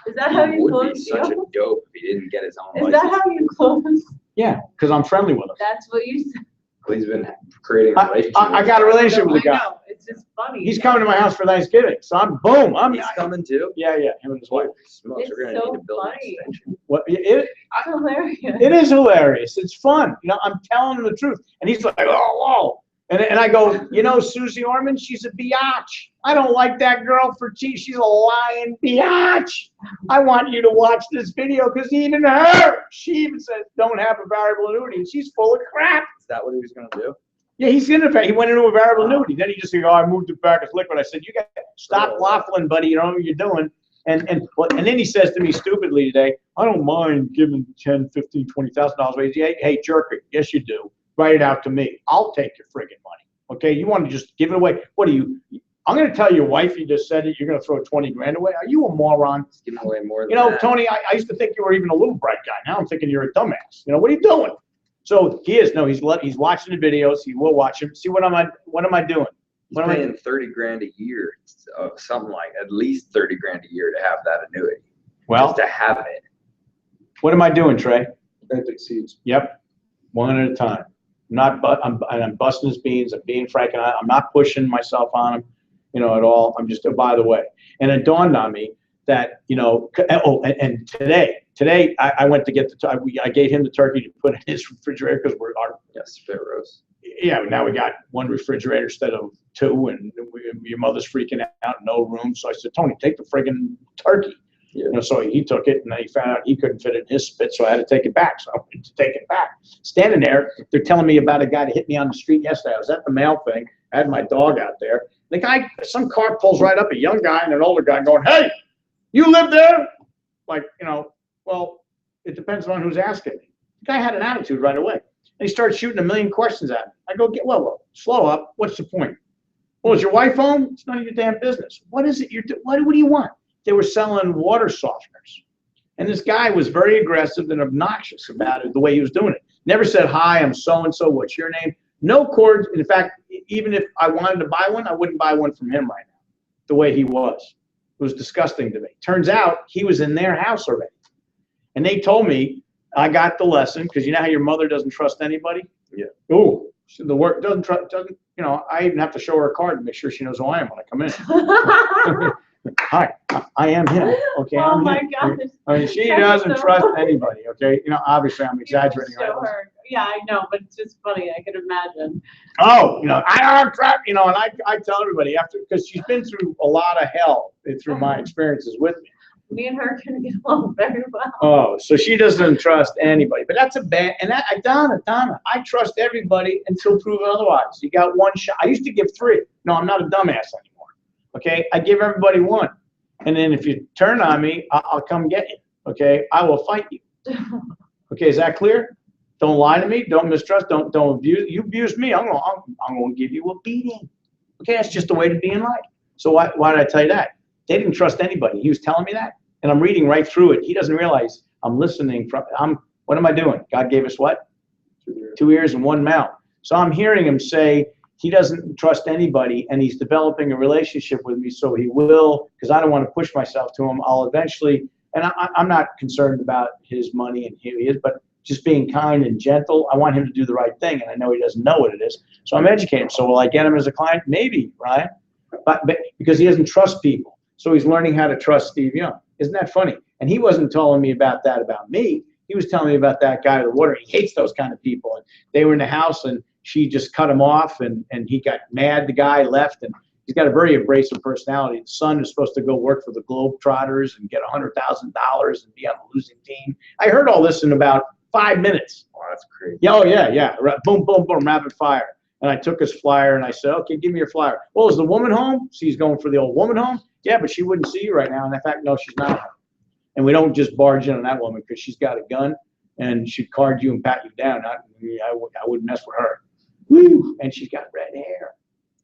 Is that how He you would close be such a deals? dope if he didn't get his own Is license. that how you close? Yeah, because I'm friendly with them. That's what you said. He's been creating a relationship. I got a relationship with the I guy. know, it's just funny. He's coming to my house for Thanksgiving, so I'm boom. He's coming too. Yeah, him and his wife. Smokes, It's we're gonna so need to build an funny. extension. What it It's hilarious. it is hilarious. It's fun. I'm telling him the truth, and he's like, "Oh, whoa." And I go, Susie Orman, she's a biatch. I don't like that girl for cheap. She's a lying biatch. I want you to watch this video, because even her, she even says, don't have a variable annuity, and she's full of crap. Is that what he was gonna do? Yeah, he went into a variable annuity. Then he just said, "Oh, I moved it back as liquid." I said, "You got to stop waffling, buddy. You don't know what you're doing." And then he says to me stupidly today, "I don't mind giving $10,000, $15,000, $20,000 away." Hey, jerk it. Yes, you do. Write it out to me. I'll take your friggin' money. Okay? You want to just give it away? What are you? I'm going to tell your wife you just said it. You're going to throw 20 grand away. Are you a moron? He's giving away more than that. Tony, I used to think you were even a little bright guy. Now I'm thinking you're a dumbass. What are you doing? So he is. No, he's watching the videos. He will watch them. See, what am I doing? He's paying 30 grand a year, something like at least 30 grand a year to have that annuity. Well, Just to have it. what am I doing, Trey? Benthic seeds. Yep, one at a time. I'm busting his beans. I'm being frank, and I'm not pushing myself on him, at all. I'm just, by the way. And it dawned on me that, and today I went to get I gave him the turkey to put in his refrigerator because Yes, Pharaohs. now we got one refrigerator instead of two, and your mother's freaking out, no room. So I said, Tony, take the friggin' turkey. Yeah. So he took it, and then he found out he couldn't fit it in his spit, so I had to take it back. So I went to take it back. Standing there, they're telling me about a guy that hit me on the street yesterday. I was at the mail thing. I had my dog out there. The guy, some car pulls right up, a young guy and an older guy going, hey, you live there? Like, well, it depends on who's asking me. The guy had an attitude right away. And he started shooting a million questions at me. I go, well, slow up. What's the point? Well, is your wife home? It's none of your damn business. What is it you're doing? What do you want? They were selling water softeners. And this guy was very aggressive and obnoxious about it, the way he was doing it. Never said, hi, I'm so-and-so, what's your name? No cords. In fact, even if I wanted to buy one, I wouldn't buy one from him right now, the way he was. It was disgusting to me. Turns out he was in their house already. And they told me I got the lesson, because you know how your mother doesn't trust anybody? Yeah. Oh, the work doesn't, I even have to show her a card to make sure she knows who I am when I come in. Hi, I am him. Okay. Oh I'm my him. gosh. I mean, she That's doesn't so trust funny. anybody. Okay. Obviously I'm exaggerating. Show Right? her. Yeah, I know, but it's just funny. I can imagine. Oh, I don't trust, and I tell everybody because she's been through a lot of hell through my experiences with me. Me and her can get along very well. Oh, so she doesn't trust anybody, but that's a bad, and Donna, I trust everybody until proven otherwise. You got one shot. I used to give 3. No, I'm not a dumbass anymore. Okay. I give everybody 1. And then if you turn on me, I'll come get you. Okay. I will fight you. Okay. Is that clear? Don't lie to me. Don't mistrust. Don't abuse. You abuse me. I'm going to give you a beating. Okay. That's just the way to be in life. So why did I tell you that? They didn't trust anybody. He was telling me that. And I'm reading right through it. He doesn't realize I'm listening what am I doing? God gave us what? 2 ears and 1 mouth. So I'm hearing him say he doesn't trust anybody, and he's developing a relationship with me, so he will, because I don't want to push myself to him. I'll eventually, and I'm not concerned about his money and who he is, but just being kind and gentle. I want him to do the right thing, and I know he doesn't know what it is. So I'm educating him. So will I get him as a client? Maybe, right? But because he doesn't trust people. So he's learning how to trust Steve Young. Isn't that funny? And he wasn't telling me about that about me. He was telling me about that guy with the water. He hates those kind of people. And they were in the house, and she just cut him off, and he got mad. The guy left, and he's got a very abrasive personality. The son is supposed to go work for the Globetrotters and get $100,000 and be on a losing team. I heard all this in about 5 minutes. Oh, that's crazy. Yeah, oh, yeah. Boom, boom, boom, rapid fire. And I took his flyer, and I said, okay, give me your flyer. Well, is the woman home? So he's going for the old woman home? Yeah, but she wouldn't see you right now. And in fact, no, she's not home. And we don't just barge in on that woman because she's got a gun and she'd card you and pat you down. I wouldn't mess with her. Woo! And she's got red hair.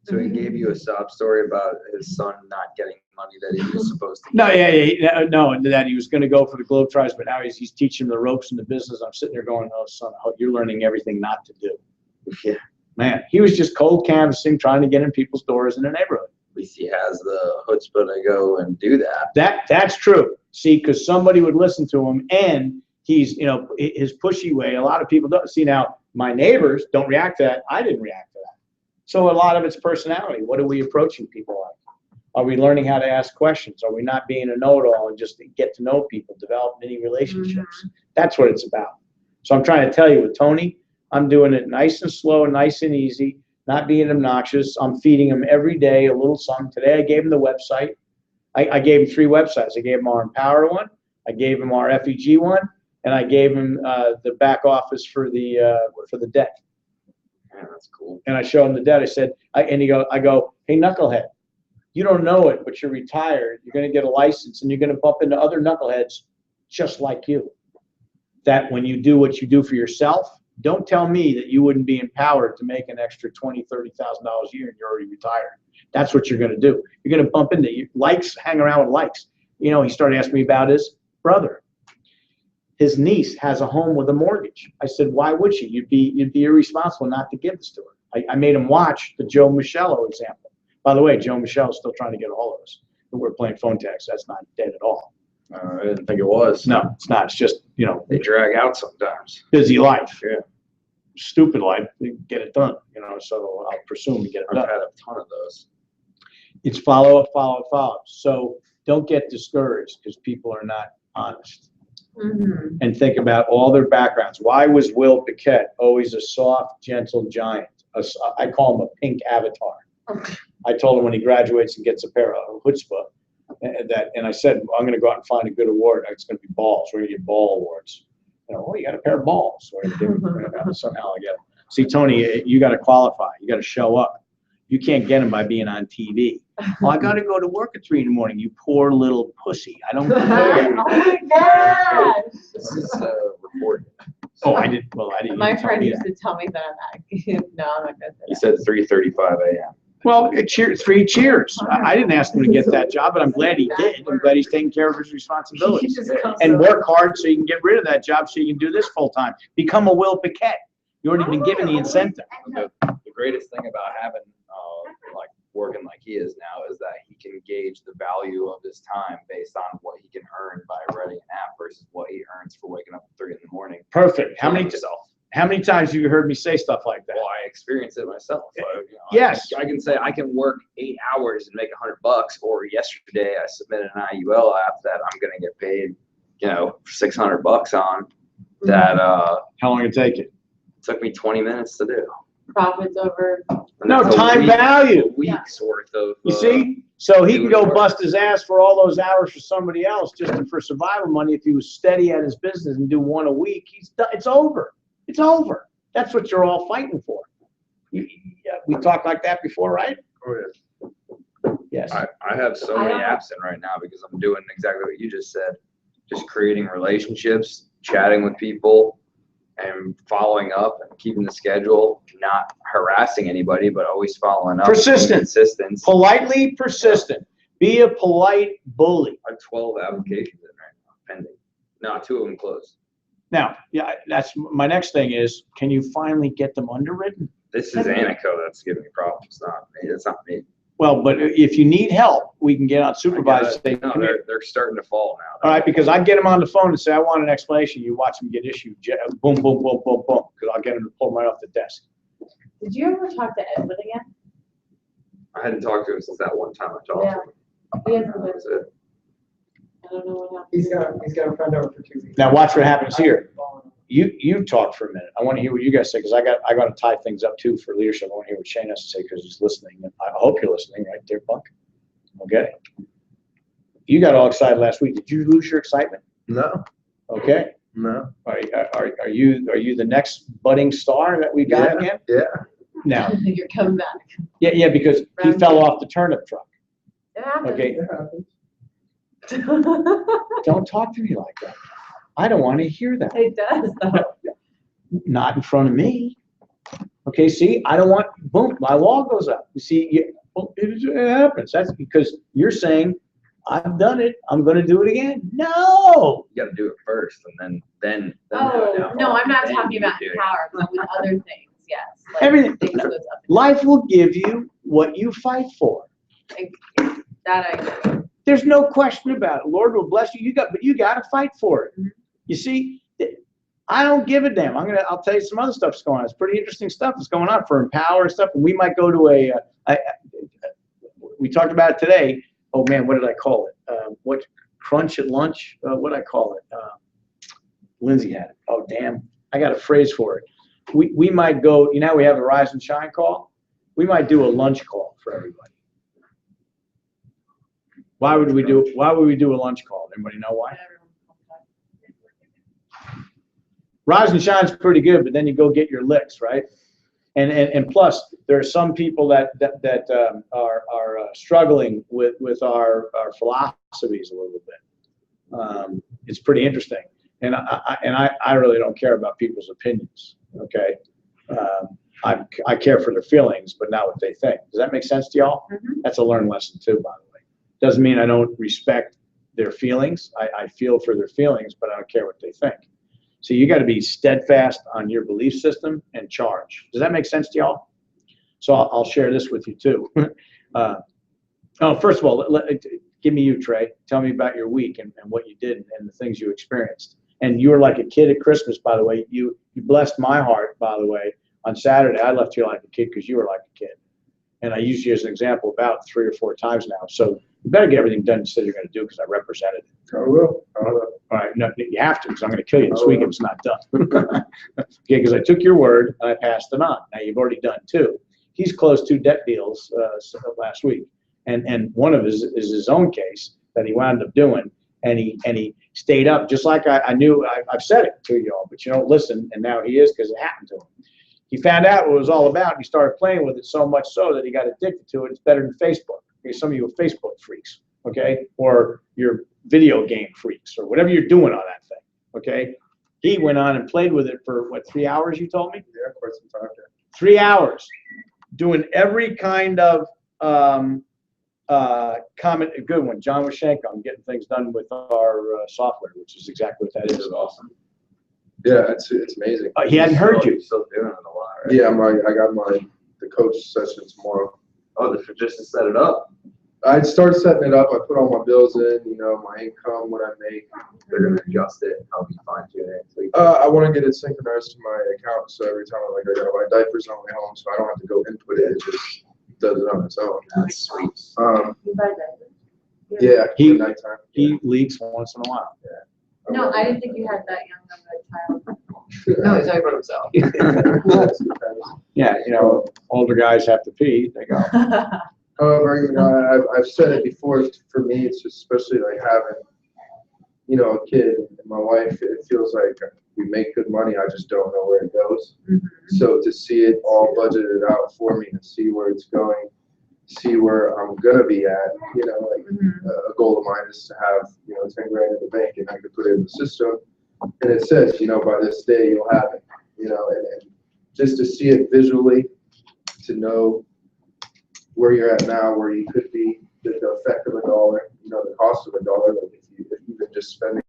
So he gave you a sob story about his son not getting money that he was supposed to get. No, that he was going to go for the Globetrotters, but now he's teaching him the ropes in the business. I'm sitting there going, oh, son, I hope you're learning everything not to do. Yeah. Man, he was just cold canvassing, trying to get in people's doors in the neighborhood. At least he has the chutzpah to go and do that. That's true. See, because somebody would listen to him, and he's, his pushy way. A lot of people don't see now. My neighbors don't react to that. I didn't react to that. So a lot of it's personality. What are we approaching people like? Are we learning how to ask questions? Are we not being a know-it-all and just get to know people, develop many relationships? That's what it's about. So I'm trying to tell you with Tony, I'm doing it nice and slow, nice and easy, not being obnoxious. I'm feeding him every day a little something. Today I gave him the website. I gave him 3 websites. I gave him our Empower one, I gave him our FEG one, and I gave him the back office for the debt. Yeah, that's cool. And I showed him the debt. I said, I go, hey, knucklehead, you don't know it, but you're retired. You're going to get a license, and you're going to bump into other knuckleheads just like you. That when you do what you do for yourself, don't tell me that you wouldn't be empowered to make an extra $20,000, $30,000 a year and you're already retired. That's what you're going to do. You're going to bump into likes, hang around with likes. He started asking me about his brother. His niece has a home with a mortgage. I said, why would she? You'd be irresponsible not to give this to her. I made him watch the Joe Michello example. By the way, Joe Michello is still trying to get a hold of us. We're playing phone tags. That's not dead at all. I didn't think it was. No, it's not. It's just, They drag out sometimes. busy life. Yeah. Stupid life. They get it done, so I'll presume to get it I've done. had a ton of those. It's follow up. So don't get discouraged because people are not honest. Mhm. And think about all their backgrounds. Why was Will Paquette always a soft, gentle giant? I call him a pink avatar. I told him when he graduates and gets a pair of chutzpah, and I said, I'm going to go out and find a good award. It's going to be balls. We're going to get ball awards. You got a pair of balls. We're going to give somehow I get them. See, Tony, you got to qualify. You got to show up. You can't get them by being on TV. I got to go to work at 3 a.m. You poor little pussy. I don't Oh care. my gosh. This is recorded. Oh, I didn't. Well, I didn't. My even tell friend you used that. to tell me that I'm acting. No, I'm not gonna You say said 3:35 a.m. Well, three cheers. I didn't ask him to get that job, but I'm glad he did. I'm glad he's taking care of his that. He responsibilities. just comes And up- work hard so you can get rid of that job so you can do this full time. Become a Will Paquette. You already been given the incentive. The greatest thing about having like working like he is now is that he can gauge the value of his time based on what he can earn by writing an app versus what he earns for waking up at 3 in the morning. Perfect. How many Himself. times have you heard me say stuff like that? Well, I experience it myself. So, Yes. I can say I can work 8 hours and make $100, or yesterday I submitted an IUL app that I'm going to get paid, $600 on. That How long did it take you? took me 20 minutes to do. Profits over. And No, that's a time value. Weeks worth of. You see? So he can doing go work. bust his ass for all those hours for somebody else just for survival money. If he was steady at his business and do 1 a week, he's done. It's over. It's over. That's what you're all fighting for. We talked like that before, right? Yes. I have so I many don't- apps in right now because I'm doing exactly what you just said. Just creating relationships, chatting with people, and following up and keeping the schedule, not harassing anybody, but always following up. Persistent. Consistent. Politely persistent. Be a polite bully. I have 12 applications in right now, pending. No, 2 of them closed. Now, yeah, that's my next thing is, can you finally get them underwritten? This is Anico that's giving me problems, not me. It's not me. Well, but if you need help, we can get on supervised. Say, No, come here. they're starting to fall now. All right, because I get them on the phone and say, I want an explanation. You watch them get issued. Boom, boom, boom, boom, boom. Because I'll get them to pull them right off the desk. Did you ever talk to Edwin again? I hadn't talked to him since that one time I talked to him. He hasn't That been, was it. I don't know what happened. He's got a friend over for 2 weeks. Now watch what happens here. You talk for a minute. I want to hear what you guys say because I got to tie things up too for leadership. I want to hear what Shane has to say because he's listening. And I hope you're listening, right there, Buck? Okay. You got all excited last week. Did you lose your excitement? No, Okay. no. Are you the next budding star that we got again? Yeah. Now, You're coming back. yeah, because he fell off the turnip truck. It happened. Okay. It happens. Don't talk to me like that. I don't want to hear that. It does though. Not in front of me. Okay, see, I don't want, boom, my wall goes up. You see, it happens. That's because you're saying, I've done it, I'm gonna do it again. No! You gotta do it first and then. Oh, no, I'm not Then talking you about do it. power, but with other things, yes. Like Everything. things goes up Life will give you what you fight for. and that I agree. There's no question about it. Lord will bless you. But you got to fight for it. You see, I don't give a damn. I'll tell you some other stuff's going on. It's pretty interesting stuff that's going on for Empower and stuff. And we might go to we talked about it today. Oh man, what did I call it? What crunch at lunch? What did I call it? Lindsay had it. Oh damn, I got a phrase for it. We might go. You know, we have a Rise and Shine call. We might do a lunch call for everybody. Why would we do a lunch call? Anybody know why? Rise and Shine's pretty good, but then you go get your licks, right? And plus, there are some people that are struggling with our philosophies a little bit. It's pretty interesting, and I really don't care about people's opinions. Okay, I care for their feelings, but not what they think. Does that make sense to y'all? Mhm. That's a learned lesson too, by the way. Doesn't mean I don't respect their feelings. I feel for their feelings, but I don't care what they think. So you got to be steadfast on your belief system and charge. Does that make sense to y'all? So I'll share this with you too. First of all, give me you, Trey. Tell me about your week and what you did and the things you experienced. And you were like a kid at Christmas, by the way. You blessed my heart, by the way. On Saturday, I left you like a kid because you were like a kid. And I used you as an example about 3 or 4 times now. So You better get everything done you said you're gonna do, because I represented it. I will. All right, no, you have to, because I'm gonna kill you this week if it's not done. Okay, because I took your word and I passed it on. Now, you've already done 2. He's closed 2 debt deals last week. And one of his is his own case that he wound up doing. And he stayed up, just like I knew, I've said it to y'all, but you don't listen, and now he is, because it happened to him. He found out what it was all about, and he started playing with it so much so that he got addicted to it. It's better than Facebook. Because some of you are Facebook freaks, okay? Or you're video game freaks, or whatever you're doing on that thing, okay? He went on and played with it for, what, 3 hours, you told me? Yeah, quite some time. 3 hours, doing every kind of comment, a good one. John Washenko, I'm getting things done with our software, which is exactly what that is. awesome. Yeah, it's amazing. He hadn't heard you. Still doing it a lot, right? Yeah, I got the coach session tomorrow. Oh, just to set it up. I'd start setting it up. I put all my bills in, my income, what I make. They're gonna adjust it, help you fine tune it. So you I want to get it synchronized to my account, so every time I got my diapers on my home, so I don't have to go input it. It just does it on its own. that's sweet. You buy diapers? Yeah, He- at nighttime. He leaks once in a while. No, I didn't think you had that young of a child. No, he's talking about himself. Yeah, older guys have to pee, they go. However, I've said it before. For me, it's just especially like having, a kid and my wife. It feels like we make good money. I just don't know where it goes. Mhm. So to see it all budgeted out for me and see where it's going, see where I'm gonna be at, Mhm. a goal of mine is to have, 10 grand in the bank, and I can put it in the system. And it says, by this day you'll have it, and just to see it visually, to know where you're at now, where you could be, the effect of a dollar, the cost of a dollar, like if you've been just spending,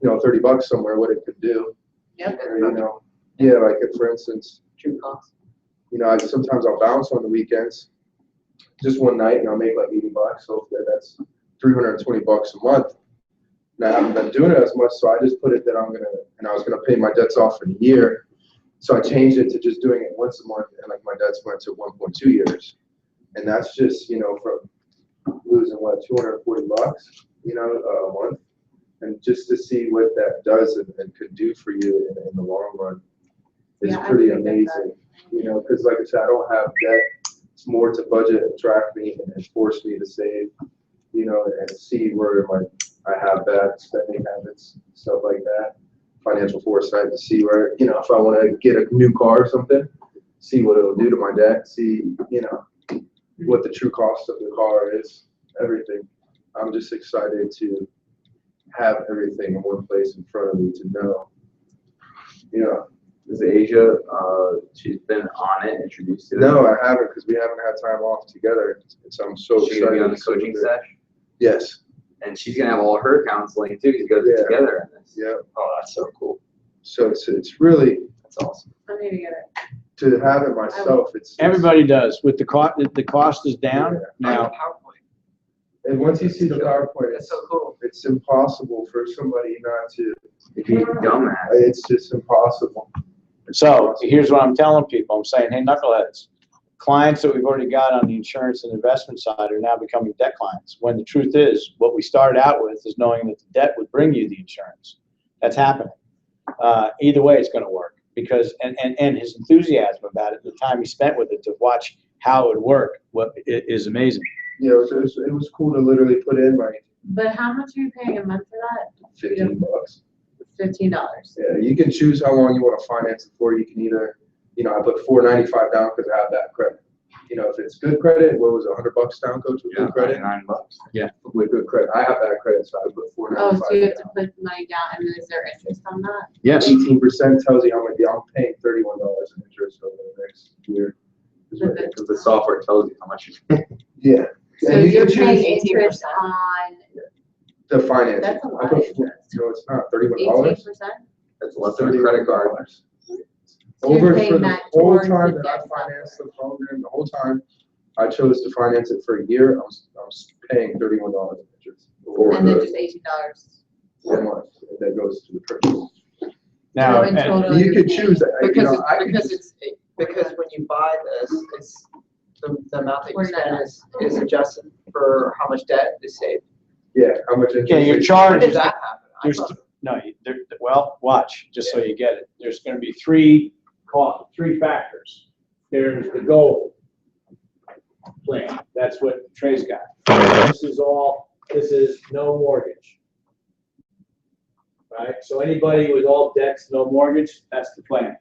$30 somewhere, what it could do. Yep. Or, yeah, like if, for instance, True cost. sometimes I'll bounce on the weekends, just one night, and I'll make like $80. So that's $320 a month. And I haven't been doing it as much, so I just put it that I was gonna pay my debts off in a year. So I changed it to just doing it once a month, and like my debts went to 1.2 years. And that's just, from losing $240, a month. And just to see what that does and could do for you in the long run is Yeah, I pretty think that's amazing. Because like I said, I don't have debt. It's more to budget and track me and force me to save, and see where I have bad spending habits, stuff like that. Financial foresight to see where, if I want to get a new car or something, see what it'll do to my debt, see, what the true cost of the car is, everything. I'm just excited to have everything in one place in front of me to know. Is Asia, she's been on it, introduced to it? No, I haven't, because we haven't had time off together. So I'm so She's gonna be excited. on the to coaching do it. session, Yes. and she's gonna have all her counseling too, because you guys are Yeah. together in this. Yeah. Oh, that's so cool. So it's really, That's awesome. I need to get it. to have it myself, it's. Everybody does. With the cost is down now. PowerPoint. And once you see the PowerPoint, That's so cool. it's impossible for somebody not to, If you dumbass. it's just impossible. So here's what I'm telling people. I'm saying, hey, knuckleheads, clients that we've already got on the insurance and investment side are now becoming debt clients. When the truth is, what we started out with is knowing that the debt would bring you the insurance. That's happening. Either way, it's going to work because, and his enthusiasm about it, the time he spent with it to watch how it would work, is amazing. It was cool to literally put in my But how much are you paying a month for that? $15. $15. Yeah, you can choose how long you want to finance it for. You can either, I put $495 down because I have that credit. If it's good credit, what was it, $100 down, coach, with good credit? $99. With good credit. I have that credit, so I put $495 Oh, so you have to down. put money down, and is there interest on that? Yes. 18% tells you how much I'm paying $31 in interest over the next year. Because the software tells you how much you Yeah. So And you you're can paying choose interest on the finance. That's a lot I put, of interest. no, it's not, $31. 18%? It's less than a credit card. So you're Over paying for the that whole towards time the that I debt financed the program, the whole time, I chose to finance it for a year, I was paying $31 in interest. Or And then the just $18. 1 month, and that goes to the principal. Now, So in and- total, You you're could paying- choose that, Because when you buy this, it's the amount that you spend 49. is adjusted. for how much debt is saved? Yeah, how much interest? Yeah, you're rate- charged- When does that happen? I There's, thought- no, well, watch, just so you get it. There's gonna be three factors. There's the gold plan. That's what Trey's got. This is no mortgage. Right? So anybody with all debts, no mortgage, that's the plan.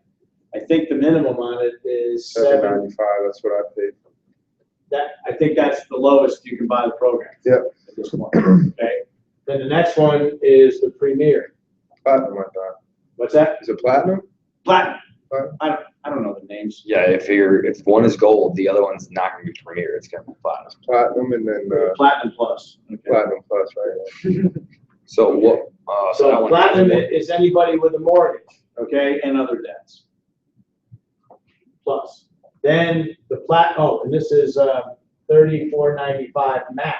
I think the minimum on it is $795, that's what I paid. I think that's the lowest you can buy the program. Yep. At this point, okay? Then the next one is the Premier. Platinum, I thought. What's that? Is it platinum? Platinum. Platinum. I don't know the names. Yeah, if one is gold, the other one's not gonna be premier, it's gonna be platinum. Platinum and then Platinum Plus. Okay. platinum plus, right? So what, that So one- platinum is anybody with a mortgage, okay, and other debts. Plus. Then the and this is $34.95 max.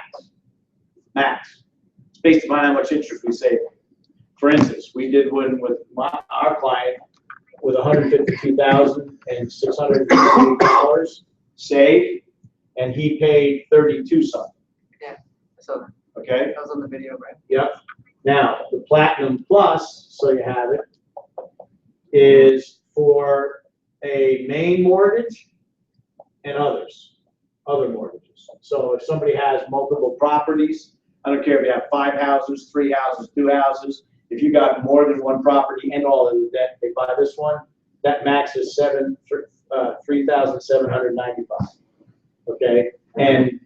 Max. It's based upon how much interest we save. For instance, we did one with our client with $152,650 saved, and he paid 32 something, So okay? that was on the video, right? Yep. Now, the Platinum Plus, so you have it, is for a main mortgage and other mortgages. So if somebody has multiple properties, I don't care if you have 5 houses, 3 houses, 2 houses, if you got more than one property and all of the debt, they buy this one, that max is $3,795. Okay? And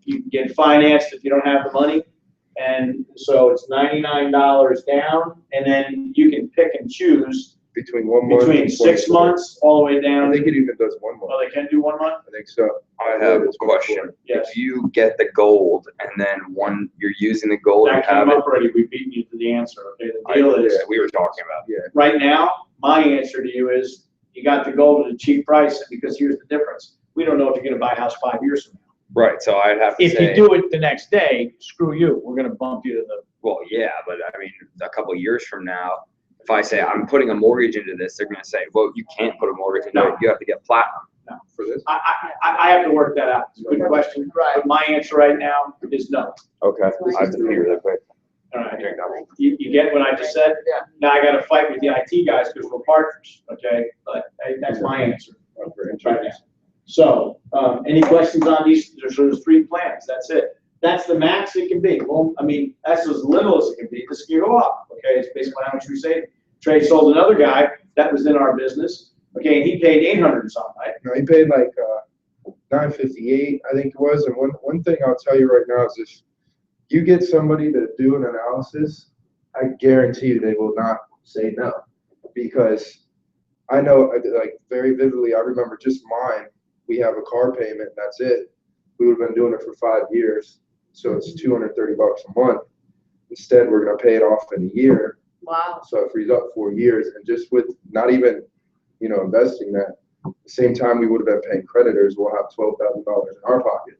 you can get financed if you don't have the money. And so it's $99 down, and then you can pick and choose Between 1 month. between and 6 24. months all the way I down. think it even does 1 month. Oh, they can do 1 month? I think so. I have a question. Yes. If you get the gold and then you're using the gold and That came have it. up already, we beat you to the answer, okay? The deal is, We were talking about. Yeah. right now, my answer to you is, you got the gold at a cheap price, because here's the difference. We don't know if you're gonna buy a house 5 years from now. Right, so I'd have to If you say, do it the next day, screw you, we're gonna bump you to the, well, yeah, but I mean, a couple years from now, if I say I'm putting a mortgage into this, they're gonna say, well, you can't put a mortgage into it, you have to get platinum. For this? I have to work that out. It's a good question, but my answer right now is no. Okay, I have to figure that quick. All right, you get what I just said? Yeah. Now I gotta fight with the IT guys because we're partners, okay? But that's my answer right now. So, any questions on these? There's 3 plans, that's it. That's the max it can be. Well, I mean, that's as little as it can be. This can go up, okay? It's based on how much we save. Trey sold another guy that was in our business, okay, and he paid 800 and something, right? No, he paid like $958, I think it was. And one thing I'll tell you right now is if you get somebody to do an analysis, I guarantee you they will not say no, because I know, like, very vividly, I remember just mine. We have a car payment, that's it. We would have been doing it for 5 years, so it's $230 a month. Instead, we're gonna pay it off in a year, Wow. so it frees up 4 years, and just with not even, investing that, the same time we would have been paying creditors, we'll have $12,000 in our pocket.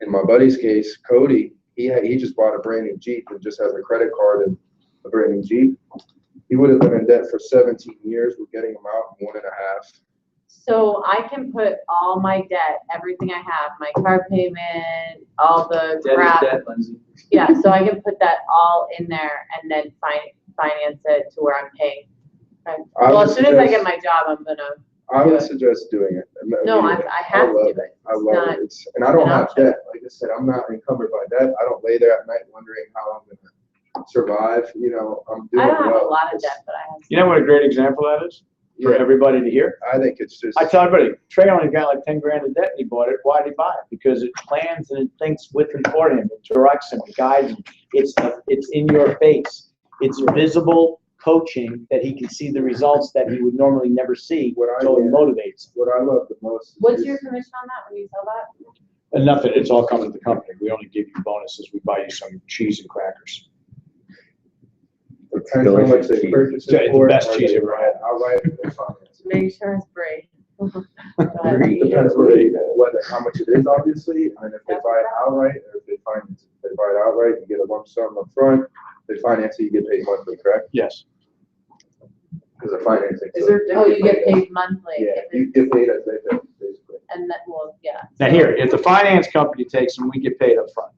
In my buddy's case, Cody, he just bought a brand new Jeep and just has a credit card and a brand new Jeep. He would have been in debt for 17 years. We're getting him out in 1.5. So I can put all my debt, everything I have, my car payment, all the crap. Lindsay. Yeah, so I can put that all in there and then finance it to where I'm paying. Okay. I Well, would as soon as I suggest- get my job, I'm gonna, I would suggest doing it. no, I have to do it. I It's love not- it. And I don't an have option. debt. Like I said, I'm not encumbered by debt. I don't lay there at night wondering how I'm gonna survive. I'm doing I don't have well. a lot of debt, but I have. You know what a great example that is for Yeah, everybody to hear? I think it's just. I tell everybody, Trey only got like 10 grand in debt and he bought it. Why did he buy it? Because it plans and it thinks with and for him. It directs him, it guides him. It's in your face. It's visible coaching that he can see the results that he would normally never see. What I- So it motivates him. What I love the most. is What's just- your commission on that when you sell that? And nothing, it's all coming to the company. We only give you bonuses. We buy you some cheese and crackers. Depends how much they purchase Yeah, it the for. best or cheese they ever buy it outright or they finance it. Make sure it's free. Depends whether how much it is, obviously, and if they buy it outright or if they finance it. If they buy it outright, you get a lump sum up front. If they finance it, you get paid monthly, correct? Yes. Because they're financing. Is so there? Oh, you get paid monthly. Yeah, if you it's- get paid as they pay, basically. And that, well, yeah. Now here, if the finance company takes them, we get paid up front.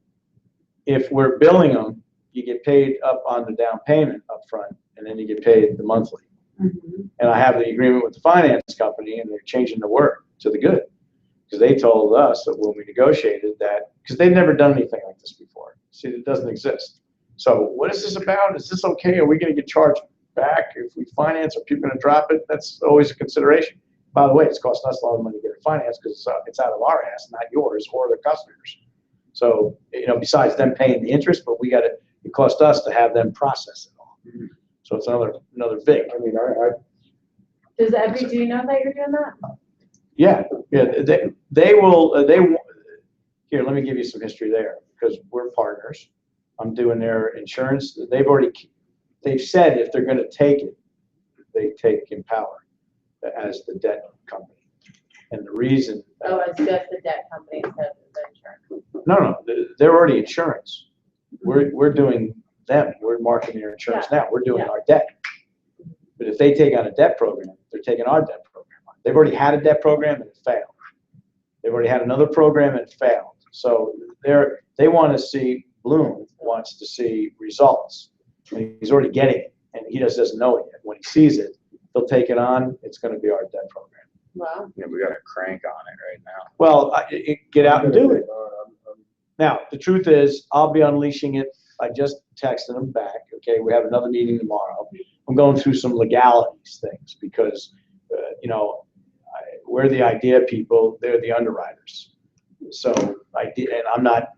If we're billing them, you get paid up on the down payment up front, and then you get paid the monthly. Mhm. And I have the agreement with the finance company, and they're changing the word to the good. Because they told us that when we negotiated that, because they've never done anything like this before. See, it doesn't exist. So what is this about? Is this okay? Are we going to get charged back if we finance? Are people going to drop it? That's always a consideration. By the way, it's costing us a lot of money to get it financed because it's out of our ass, not yours or the customers. So, besides them paying the interest, but it cost us to have them process it all. So it's another big. I mean, Do you know that you're doing that? Yeah, they will, here, let me give you some history there, because we're partners. I'm doing their insurance. They've said if they're gonna take it, they take Empower as the debt company. And the reason. Oh, it's just the debt company instead of the insurance. No, they're already insurance. We're doing them. We're marketing their insurance now. We're doing our debt. But if they take on a debt program, they're taking our debt program on. They've already had a debt program and it failed. They've already had another program and it failed. So Bloom wants to see results. And he's already getting it, and he just doesn't know it yet. When he sees it, he'll take it on. It's going to be our debt program. Wow. Yeah, we got a crank on it right now. Well, get out and do it. Now, the truth is, I'll be unleashing it. I just texted him back. Okay, we have another meeting tomorrow. I'm going through some legalities things because, we're the idea people. They're the underwriters. So and I'm not,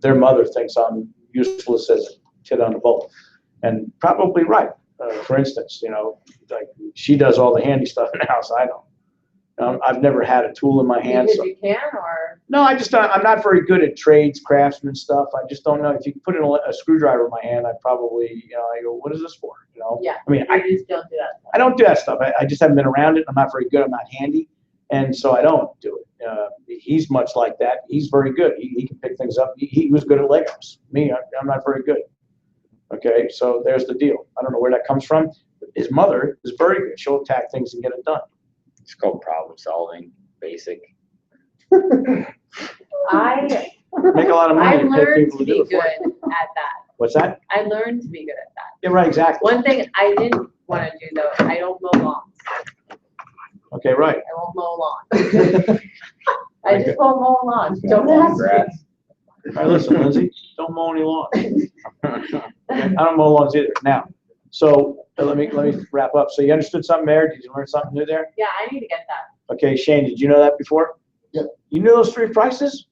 their mother thinks I'm useless as a tit on a bowl, and probably right. For instance, like she does all the handy stuff in the house. I don't. I've never had a tool in my hand. Because So. you can, or? No, I'm not very good at trades, craftsman stuff. I just don't know. If you put a screwdriver in my hand, I'd probably, I go, what is this for? Yeah. I mean, You just don't do that stuff. I don't do that stuff. I just haven't been around it. I'm not very good. I'm not handy. And so I don't do it. He's much like that. He's very good. He can pick things up. He was good at Legos. Me, I'm not very good. Okay, so there's the deal. I don't know where that comes from. His mother is very good. She'll attack things and get it done. It's called problem solving, basic. I Make a lot of money and pay learned people to to do be it for good you. at that. What's that? I learned to be good at that. Yeah, right, exactly. One thing I didn't want to do though, I don't mow lawns. Okay, right. I won't mow lawns. I just won't mow lawns. Don't ask me. All right, listen, Lindsay, don't mow any lawns. I don't mow lawns either. Now, so let me wrap up. So you understood something there? Did you learn something new there? Yeah, I need to get that. Okay, Shane, did you know that before? Yep. You knew those three prices?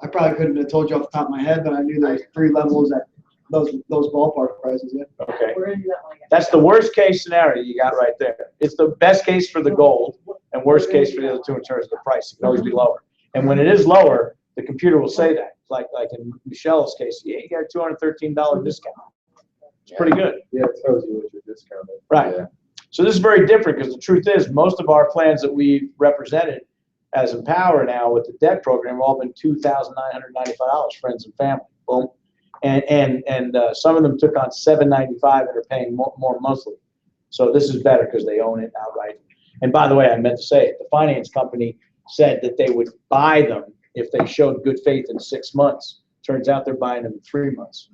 I probably couldn't have told you off the top of my head, but I knew there was 3 levels at those ballpark prices, yeah. Okay. We're gonna do that when I get That's back. the worst case scenario you got right there. It's the best case for the gold and worst case for the other two in terms of the price. It can always be lower. And when it is lower, the computer will say that. Like in Michelle's case, yeah, you got a $213 discount. It's pretty good. Yeah, it tells you what your discount is. Right. Yeah. So this is very different because the truth is most of our plans that we represented as Empower now with the debt program have all been $2,995, friends and family. Boom. And some of them took on $795 and are paying more monthly. So this is better because they own it outright. And by the way, I meant to say it, the finance company said that they would buy them if they showed good faith in 6 months. Turns out they're buying them in 3 months.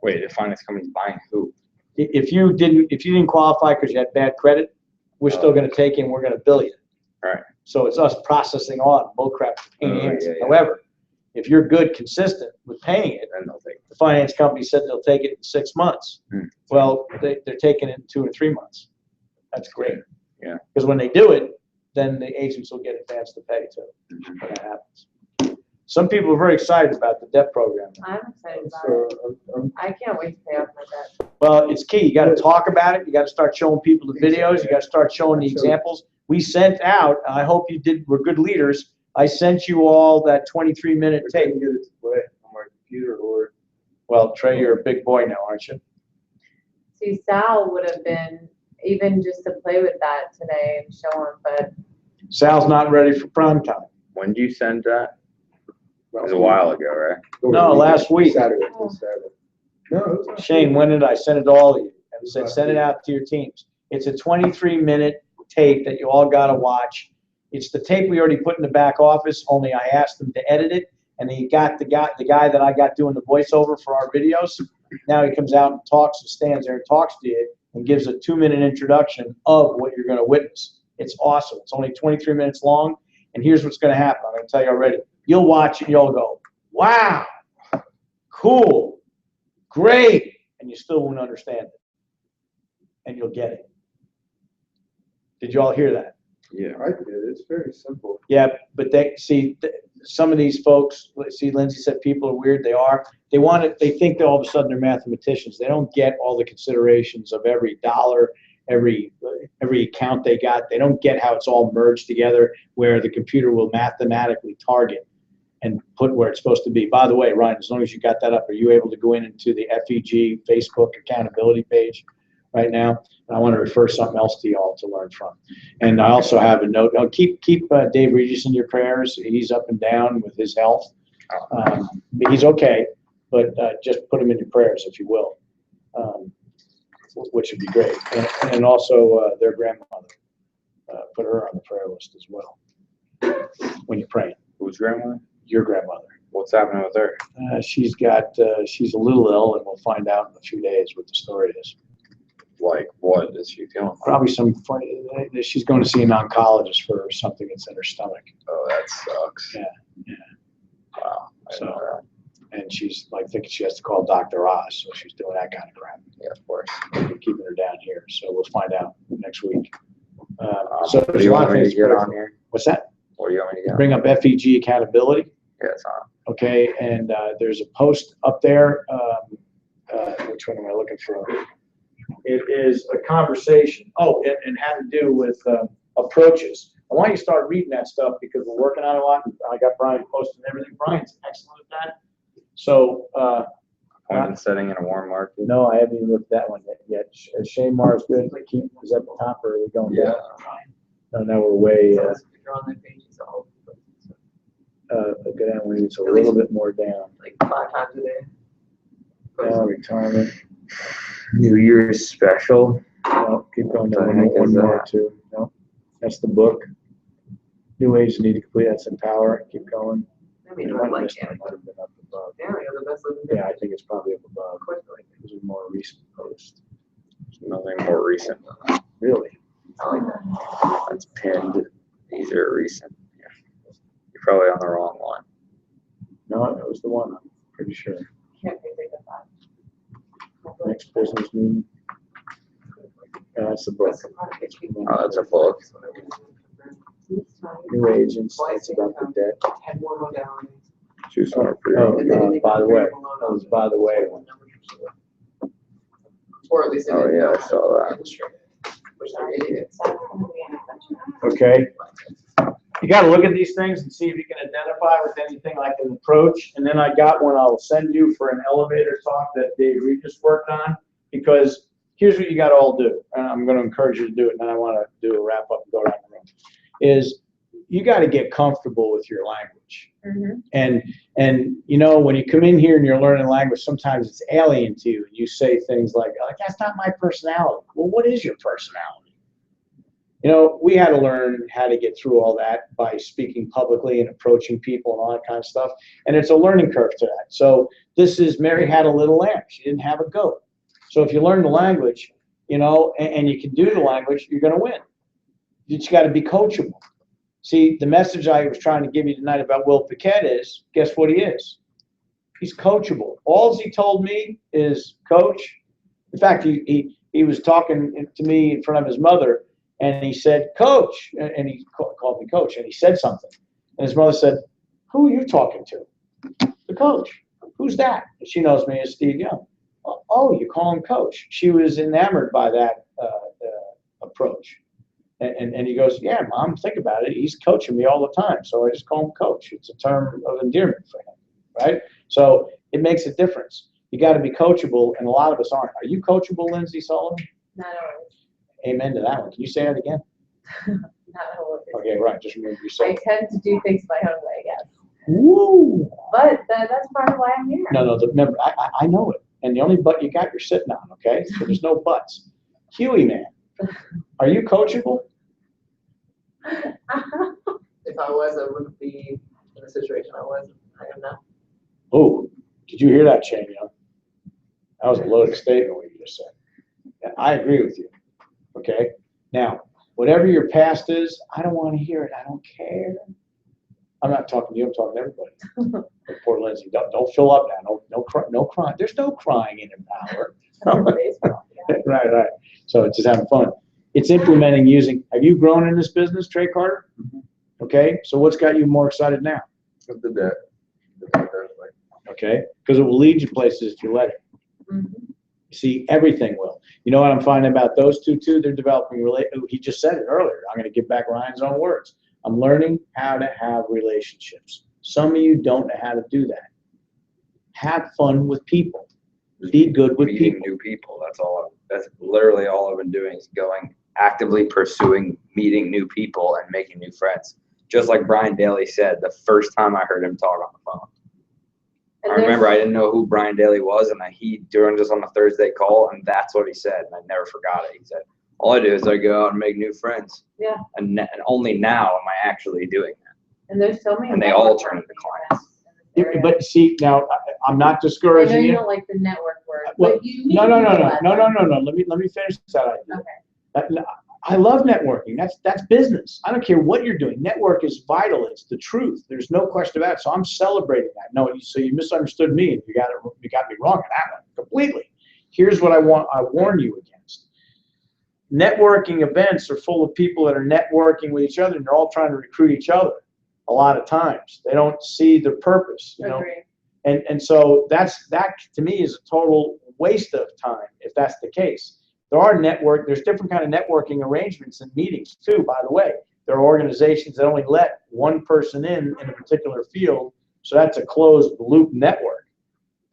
Wait, the finance company's buying who? If you didn't qualify because you had bad credit, we're still going to take you and we're going to bill you. Right. So it's us processing on bullcrap. Yeah. However, if you're good, consistent with paying it, Then they'll take it. the finance company said they'll take it in 6 months. Well, they're taking it in 2 or 3 months. That's great. Yeah. Because when they do it, then the agents will get advance to pay too. When that happens. Some people are very excited about the debt program. I'm excited about So it. I can't wait to pay off my debt. Well, it's key. You got to talk about it. You got to start showing people the videos. You got to start showing the examples. We sent out, I hope you we're good leaders. I sent you all that 23-minute I tape. couldn't get it to play on my computer or. Well, Trey, you're a big boy now, aren't you? See, Sal would have been, even just to play with that today and show him, but Sal's not ready for prime time. When did you send that? It was a while ago, right? No, last week. Saturday. No, it was last Shane, week. when did I send it to all of you? And said, send it out to your teams. It's a 23-minute tape that you all got to watch. It's the tape we already put in the back office, only I asked him to edit it, and he got the guy that I got doing the voiceover for our videos. Now he comes out and talks and stands there and talks to you and gives a 2-minute introduction of what you're going to witness. It's awesome. It's only 23 minutes long, and here's what's going to happen. I'm going to tell you already. You'll watch it, you'll go, wow, cool, great, and you still won't understand it, and you'll get it. Did you all hear that? Yeah. I did. It's very simple. Yeah, but some of these folks, see, Lindsay said people are weird. They are. They think that all of a sudden they're mathematicians. They don't get all the considerations of every dollar, every account they got. They don't get how it's all merged together, where the computer will mathematically target and put where it's supposed to be. By the way, Ryan, as long as you got that up, are you able to go into the FEG Facebook accountability page right now? I want to refer something else to y'all to learn from. And I also have a note. Keep Dave Regis in your prayers. He's up and down with his health. He's okay, but just put him in your prayers if you will, which would be great. And also their grandmother. Put her on the prayer list as well when you're praying. Whose grandmother? Your grandmother. What's happening with her? She's a little ill, and we'll find out in a few days what the story is. Like, what is she feeling? Probably she's going to see an oncologist for something that's in her stomach. Oh, that sucks. Yeah. Wow. So, and she's like thinking she has to call Dr. Oz, so she's doing that kind of crap. Yeah, of course. We're keeping her down here, so we'll find out next week. So do there's you a lot want of me to things get to- on here? What's that? What do you want me to get on? Bring up FEG accountability. Yeah, it's on. Okay, and there's a post up there. Which one am I looking for? It is a conversation. Oh, and had to do with approaches. I want you to start reading that stuff because we're working on it a lot. I got Brian posting everything. Brian's excellent at that. So, Appointment setting in a warm market. no, I haven't even looked at that one yet. Shane Marr's good. Is at the top or are we going down? No, now we're way. If you're on that page, it's all Go down. We need a little bit more down. like 5 times a day. Retirement. New Year's special. No, keep going What the down. heck One is more that? too. No, that's the book. New Age Need to Complete. That's Empower. Keep going. I mean, It I might like have it. been up above. Yeah, you're the best living. Yeah, I think it's probably up above. Of course, I like it. This is a more recent post. Nothing more recent. Really? I like that. That's pinned. These are recent. Yeah. You're probably on the wrong one. No, it was the one. I'm pretty sure. Can't think of that. Next business meeting. Yeah, that's the book. That's the part that you- Oh, that's a book. New Agents. That's about the debt. 10 more modalities. Choose one or Oh, And then they by the can way, bring them that along. was by the way. Or at least. they Oh, didn't yeah, know I saw how to that. illustrate it, Which they're idiots. Okay. You got to look at these things and see if you can identify with anything like an approach. And then I got one I'll send you for an elevator talk that Dave Regis worked on, because here's what you got to all do. And I'm going to encourage you to do it. And then I want to do a wrap up and go around the room. Is you got to get comfortable with your language. And you know, when you come in here and you're learning language, sometimes it's alien to you. You say things like, that's not my personality. Well, what is your personality? You know, we had to learn how to get through all that by speaking publicly and approaching people and all that kind of stuff. And it's a learning curve to that. So this is Mary had a little lamb. She didn't have a goat. So if you learn the language, you know, and you can do the language, you're going to win. You just got to be coachable. See, the message I was trying to give you tonight about Will Paquette is, guess what he is? He's coachable. All he told me is, coach. In fact, he was talking to me in front of his mother, and he said, coach, and he called me coach, and he said something. And his mother said, who are you talking to? The coach. Who's that? And she knows me as Steve Young. Oh, you call him coach. She was enamored by that approach. And he goes, yeah, Mom, think about it. He's coaching me all the time, so I just call him coach. It's a term of endearment for him, right? So it makes a difference. You got to be coachable, and a lot of us aren't. Are you coachable, Lindsay Sullivan? Not always. Amen to that one. Can you say that again? Not always. Okay, right. Just remember you I said. tend to do things my own way, yes. Woo! But that's part of why I'm here. No. Remember, I know it. And the only butt you got, you're sitting on. Okay, so there's no butts. Huey, man, are you coachable? If I was, I wouldn't be in the situation I am now. Oh, did you hear that, Shane Young? That was a loaded statement what you just said. And I agree with you, okay? Now, whatever your past is, I don't want to hear it. I don't care. I'm not talking to you, I'm talking to everybody. Like poor Lindsay, don't fill up now. No crying. There's no crying in Empower. Baseball, yeah. Right. So it's just having fun. It's implementing using, have you grown in this business, Trey Carter? Okay, so what's got you more excited now? The debt. Definitely. Okay, because it will lead you places if you let it. Mhm. See, everything will. You know what I'm finding about those two too? They're developing he just said it earlier. I'm going to give back Ryan's own words. I'm learning how to have relationships. Some of you don't know how to do that. Have fun with people. Be good with Meeting people. new people. That's literally all I've been doing is actively pursuing meeting new people and making new friends. Just like Brian Daly said the first time I heard him talk on the phone. And I remember I didn't know who Brian Daly was, and he joined us on a Thursday call, and that's what he said, and I never forgot it. He said, all I do is I go out and make new friends. Yeah. And only now am I actually doing that. And there's so many. And they all network turn into marketing events in this area. But see, now I'm not I know discouraging you you. don't like the network word, Well, but you need No. to utilize it. Let me finish that idea. Okay. I love networking. That's business. I don't care what you're doing. Network is vital. It's the truth. There's no question about it. So I'm celebrating that. No, so you misunderstood me, and you got me wrong on that one completely. Here's what I warn you against. Networking events are full of people that are networking with each other, and they're all trying to recruit each other. A lot of times they don't see the purpose. You know. Agree. And so that to me is a total waste of time if that's the case. There's different kind of networking arrangements and meetings too, by the way. There are organizations that only let one person in a particular field, so that's a closed loop network.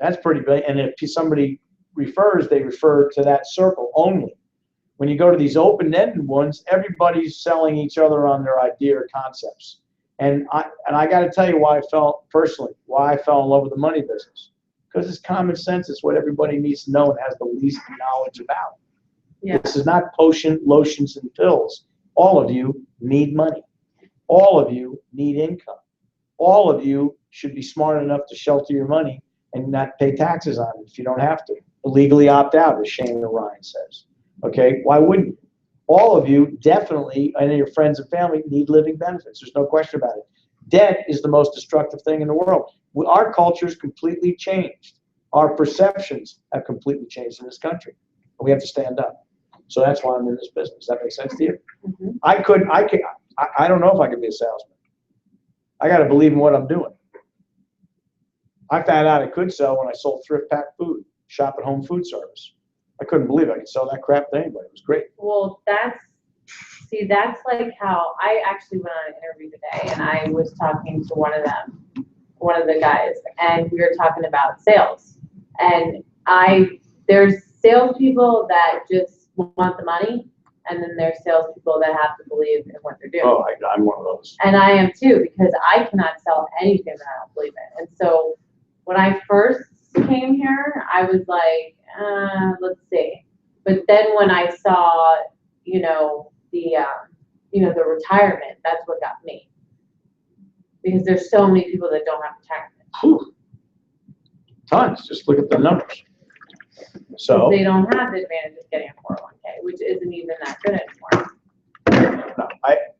That's pretty big. And if somebody refers, they refer to that circle only. When you go to these open-ended ones, everybody's selling each other on their idea or concepts. And I got to tell you why I fell in love with the money business. Because it's common sense. It's what everybody needs to know and has the least knowledge about. Yeah. This is not potion, lotions, and pills. All of you need money. All of you need income. All of you should be smart enough to shelter your money and not pay taxes on it if you don't have to. Illegally opt out, as Shane or Ryan says. Okay, why wouldn't you? All of you definitely, and your friends and family, need living benefits. There's no question about it. Debt is the most destructive thing in the world. Our culture's completely changed. Our perceptions have completely changed in this country. And we have to stand up. So that's why I'm in this business. Does that make sense to you? Mhm. I don't know if I could be a salesman. I got to believe in what I'm doing. I found out I could sell when I sold thrift pack food, shop at home food service. I couldn't believe I could sell that crap to anybody. It was great. Well, that's like how I actually went on an interview today, and I was talking to one of the guys, and we were talking about sales. And there's salespeople that just want the money, and then there's salespeople that have to believe in what they're doing. Oh, I'm one of those. And I am too, because I cannot sell anything that I don't believe in. And so when I first came here, I was like, let's see. But then when I saw, the retirement, that's what got me. Because there's so many people that don't have retirement. Whew. Tons. Just look at the numbers. So They don't have the advantage of getting a 401k, which isn't even that good anymore.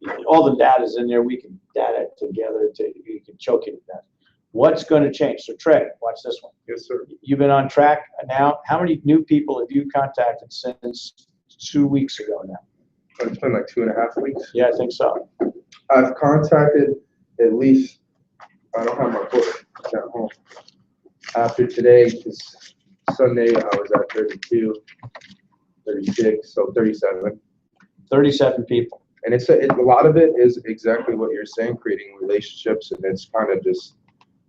no, all the data's in there. We can data it together. You can choke it to death. What's going to change? So Trey, watch this one. Yes, sir. You've been on track now. How many new people have you contacted since 2 weeks ago now? It's been like 2.5 weeks. Yeah, I think so. I've contacted at least, I don't have my book at home. After today, because Sunday I was at 32, 36, so 37. 37 people. And a lot of it is exactly what you're saying, creating relationships, and it's kind of just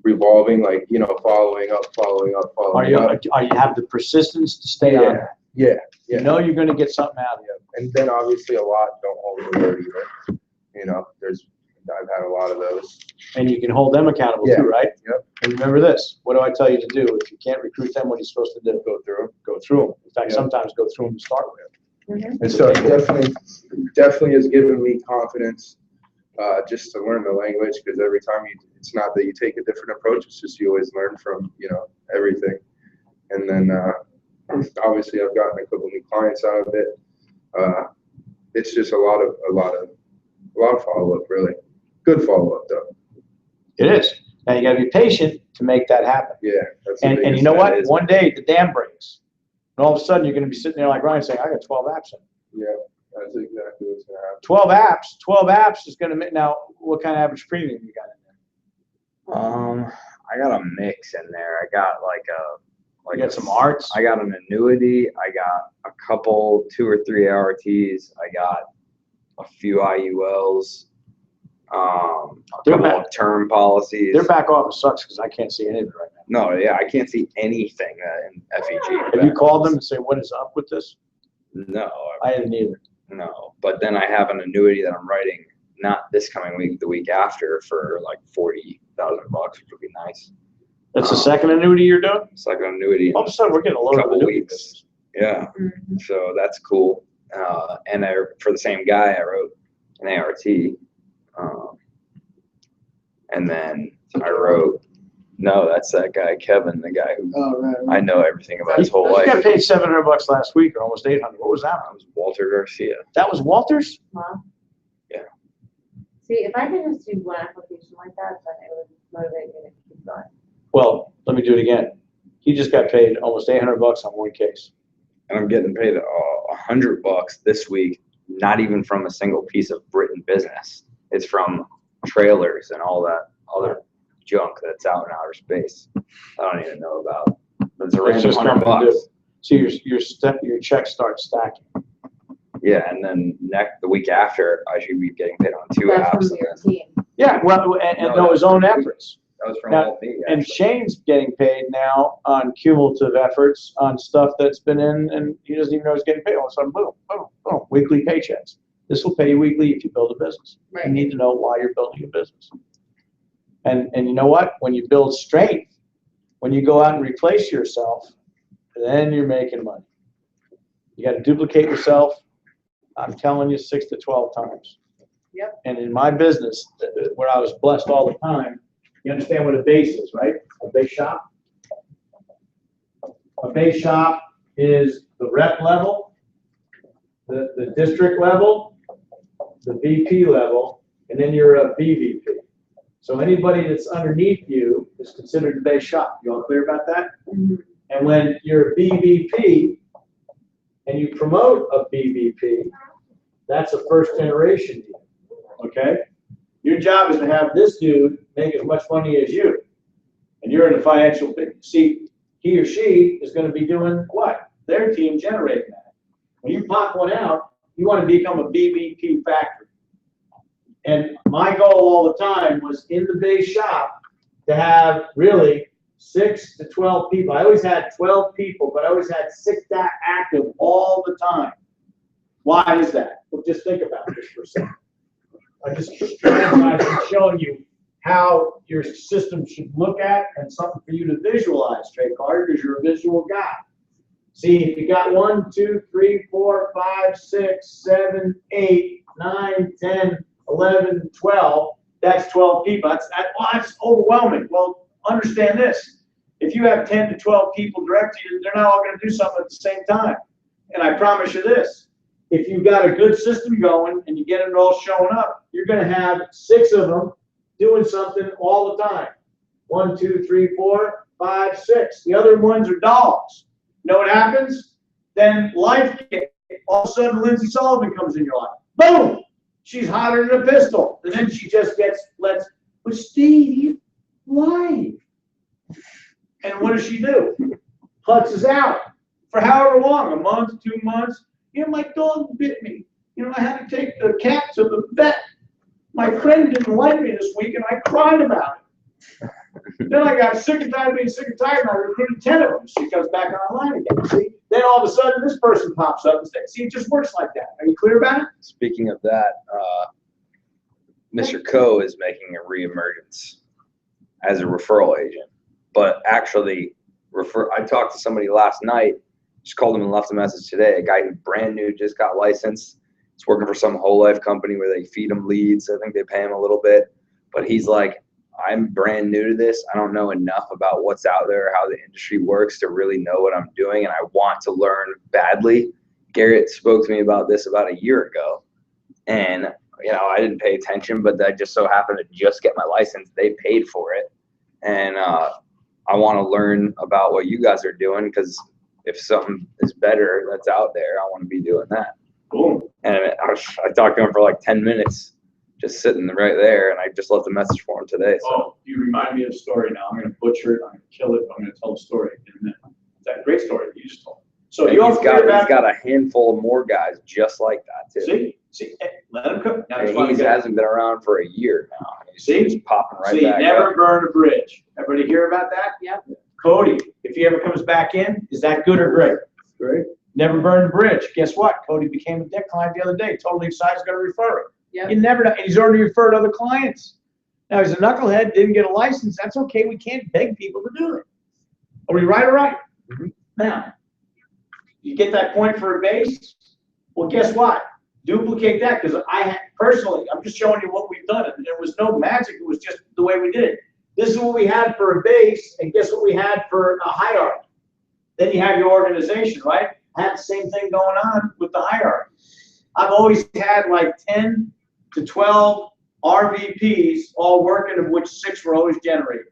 revolving, like, following up. Are you have the persistence to stay on it? Yeah. You know you're going to get something out of it. And then obviously a lot don't hold the word either. I've had a lot of those. And you can hold them accountable Yeah. too, right? Yep. And remember this, what do I tell you to do? If you can't recruit them, what are you supposed to do? Go through them. In fact, Yeah. sometimes go through them to start with. Mhm. And so it definitely has given me confidence just to learn the language, because every time it's not that you take a different approach, it's just you always learn from, everything. And then obviously I've gotten a couple new clients out of it. It's just a lot of follow-up, really. Good follow-up, though. It is. Now you gotta be patient to make that happen. Yeah. That's the And you biggest know thing. what? One day the dam breaks. And all of a sudden you're gonna be sitting there like Ryan saying, I got 12 apps in. Yeah, that's exactly what's going to happen. 12 apps is gonna make, now what kind of average premium you got in there? I got a mix in there. I got You got some arts? I got an annuity. I got a couple, 2 or 3 ARTs. I got a few IULs. A They're couple back- of term policies. Their back office sucks because I can't see any of it right now. No, yeah, I can't see anything in FEG. Have you called them and say, what is up with this? No, I didn't either. no. But then I have an annuity that I'm writing, not this coming week, the week after, for like $40,000, which would be nice. That's the second annuity you're doing? It's like an annuity. All of a sudden, we're getting a load of Couple annuity weeks. business. Yeah. So that's cool. And for the same guy, I wrote an ART. And then I wrote, no, that's that guy, Kevin, the guy who Oh, right, I right. know everything about his whole You life. got paid $700 last week, or almost 800. What was that? That was Walter Garcia. That was Walters? Wow. Yeah. See, if I could just do one application like that, then it would motivate me to keep going. Well, let me do it again. He just got paid almost $800 on one case. And I'm getting paid $100 this week, not even from a single piece of Britain business. It's from trailers and all that other junk that's out in outer space. I don't even know about. But it's a It's random just $100. coming to do. So your check starts stacking. Yeah, and then the week after, I should be getting paid on 2 That's apps. from And your then, team. Yeah, well, and No, know his own that's- efforts. that was from Now, all me. And actually. Shane's getting paid now on cumulative efforts on stuff that's been in, and he doesn't even know he's getting paid. All of a sudden, boom, boom, boom, weekly paychecks. This will pay you weekly if you build a business. You Right. need to know why you're building a business. And you know what? When you build strength, when you go out and replace yourself, then you're making money. You got to duplicate yourself. I'm telling you, 6 to 12 times. Yep. And in my business, where I was blessed all the time, you understand what a base is, right? A base shop. A base shop is the rep level, the district level, the VP level, and then you're a BVP. So anybody that's underneath you is considered a base shop. You all clear about that? And when you're a BVP and you promote a BVP, that's a first generation deal, okay? Your job is to have this dude make as much money as you. And you're in the financial, see, he or she is gonna be doing what? Their team generating that. When you pop one out, you wanna become a BVP factory. And my goal all the time was in the base shop to have really 6 to 12 people. I always had 12 people, but I always had 6 active all the time. Why is that? Well, just think about this for a second. I just I'm showing you how your system should look at and something for you to visualize, Trey Carter, because you're a visual guy. See, if you got 1, 2, 3, 4, 5, 6, 7, 8, 9, 10, 11, 12, that's 12 people. That's overwhelming. Well, understand this. If you have 10 to 12 people direct to you, they're not all going to do something at the same time. And I promise you this, if you've got a good system going and you get it all showing up, you're going to have 6 of them doing something all the time. 1, 2, 3, 4, 5, 6. The other ones are dogs. You know what happens? Then life, all of a sudden Lindsay Sullivan comes in your life. Boom! She's hotter than a pistol. And then she just gets, but Steve, why? And what does she do? Putzes out for however long, a month, 2 months. You know, my dog bit me. You know, I had to take the cat to the vet. My friend didn't like me this week, and I cried about it. Then I got sick and tired of being sick and tired, and I recruited 10 of them. She comes back online again. See? Then all of a sudden, this person pops up and says, see, it just works like that. Are you clear about it? Speaking of that, Mr. Coe is making a reemergence as a referral agent, but actually I talked to somebody last night, just called him and left a message today, a guy who brand new just got licensed, He's working for some whole life company where they feed him leads. I think they pay him a little bit, but he's like, I'm brand new to this. I don't know enough about what's out there, how the industry works to really know what I'm doing, and I want to learn badly. Garrett spoke to me about this about a year ago, and I didn't pay attention, but I just so happened to just get my license. They paid for it, and I want to learn about what you guys are doing, because if something is better that's out there, I want to be doing that. Cool. And I talked to him for like 10 minutes, just sitting right there, and I just left a message for him today. So. Oh, you remind me of a story now. I'm going to butcher it. I'm going to kill it. I'm going to tell the story in a minute. It's that great story that you just told. So And you he's all got about a handful of more guys just like that too. see, let him cook. Now, And he hasn't been around for a year now. He's See? just popping right See, back never up. burn a bridge. Everybody hear about that? Yep. Cody, if he ever comes back in, is that good or great? Great. Never burned a bridge. Guess what? Cody became a debt client the other day. Totally excited, he's going to refer it. Yep. You never know. And he's already referred other clients. Now, he's a knucklehead, didn't get a license. That's okay. We can't beg people to do it. Are we right or right? Now, you get that point for a base? Well, guess what? Duplicate that, because personally, I'm just showing you what we've done. And there was no magic. It was just the way we did it. This is what we had for a base, and guess what we had for a hierarchy? Then you have your organization, right? Had the same thing going on with the hierarchy. I've always had like 10 to 12 RVPs all working, of which 6 were always generated.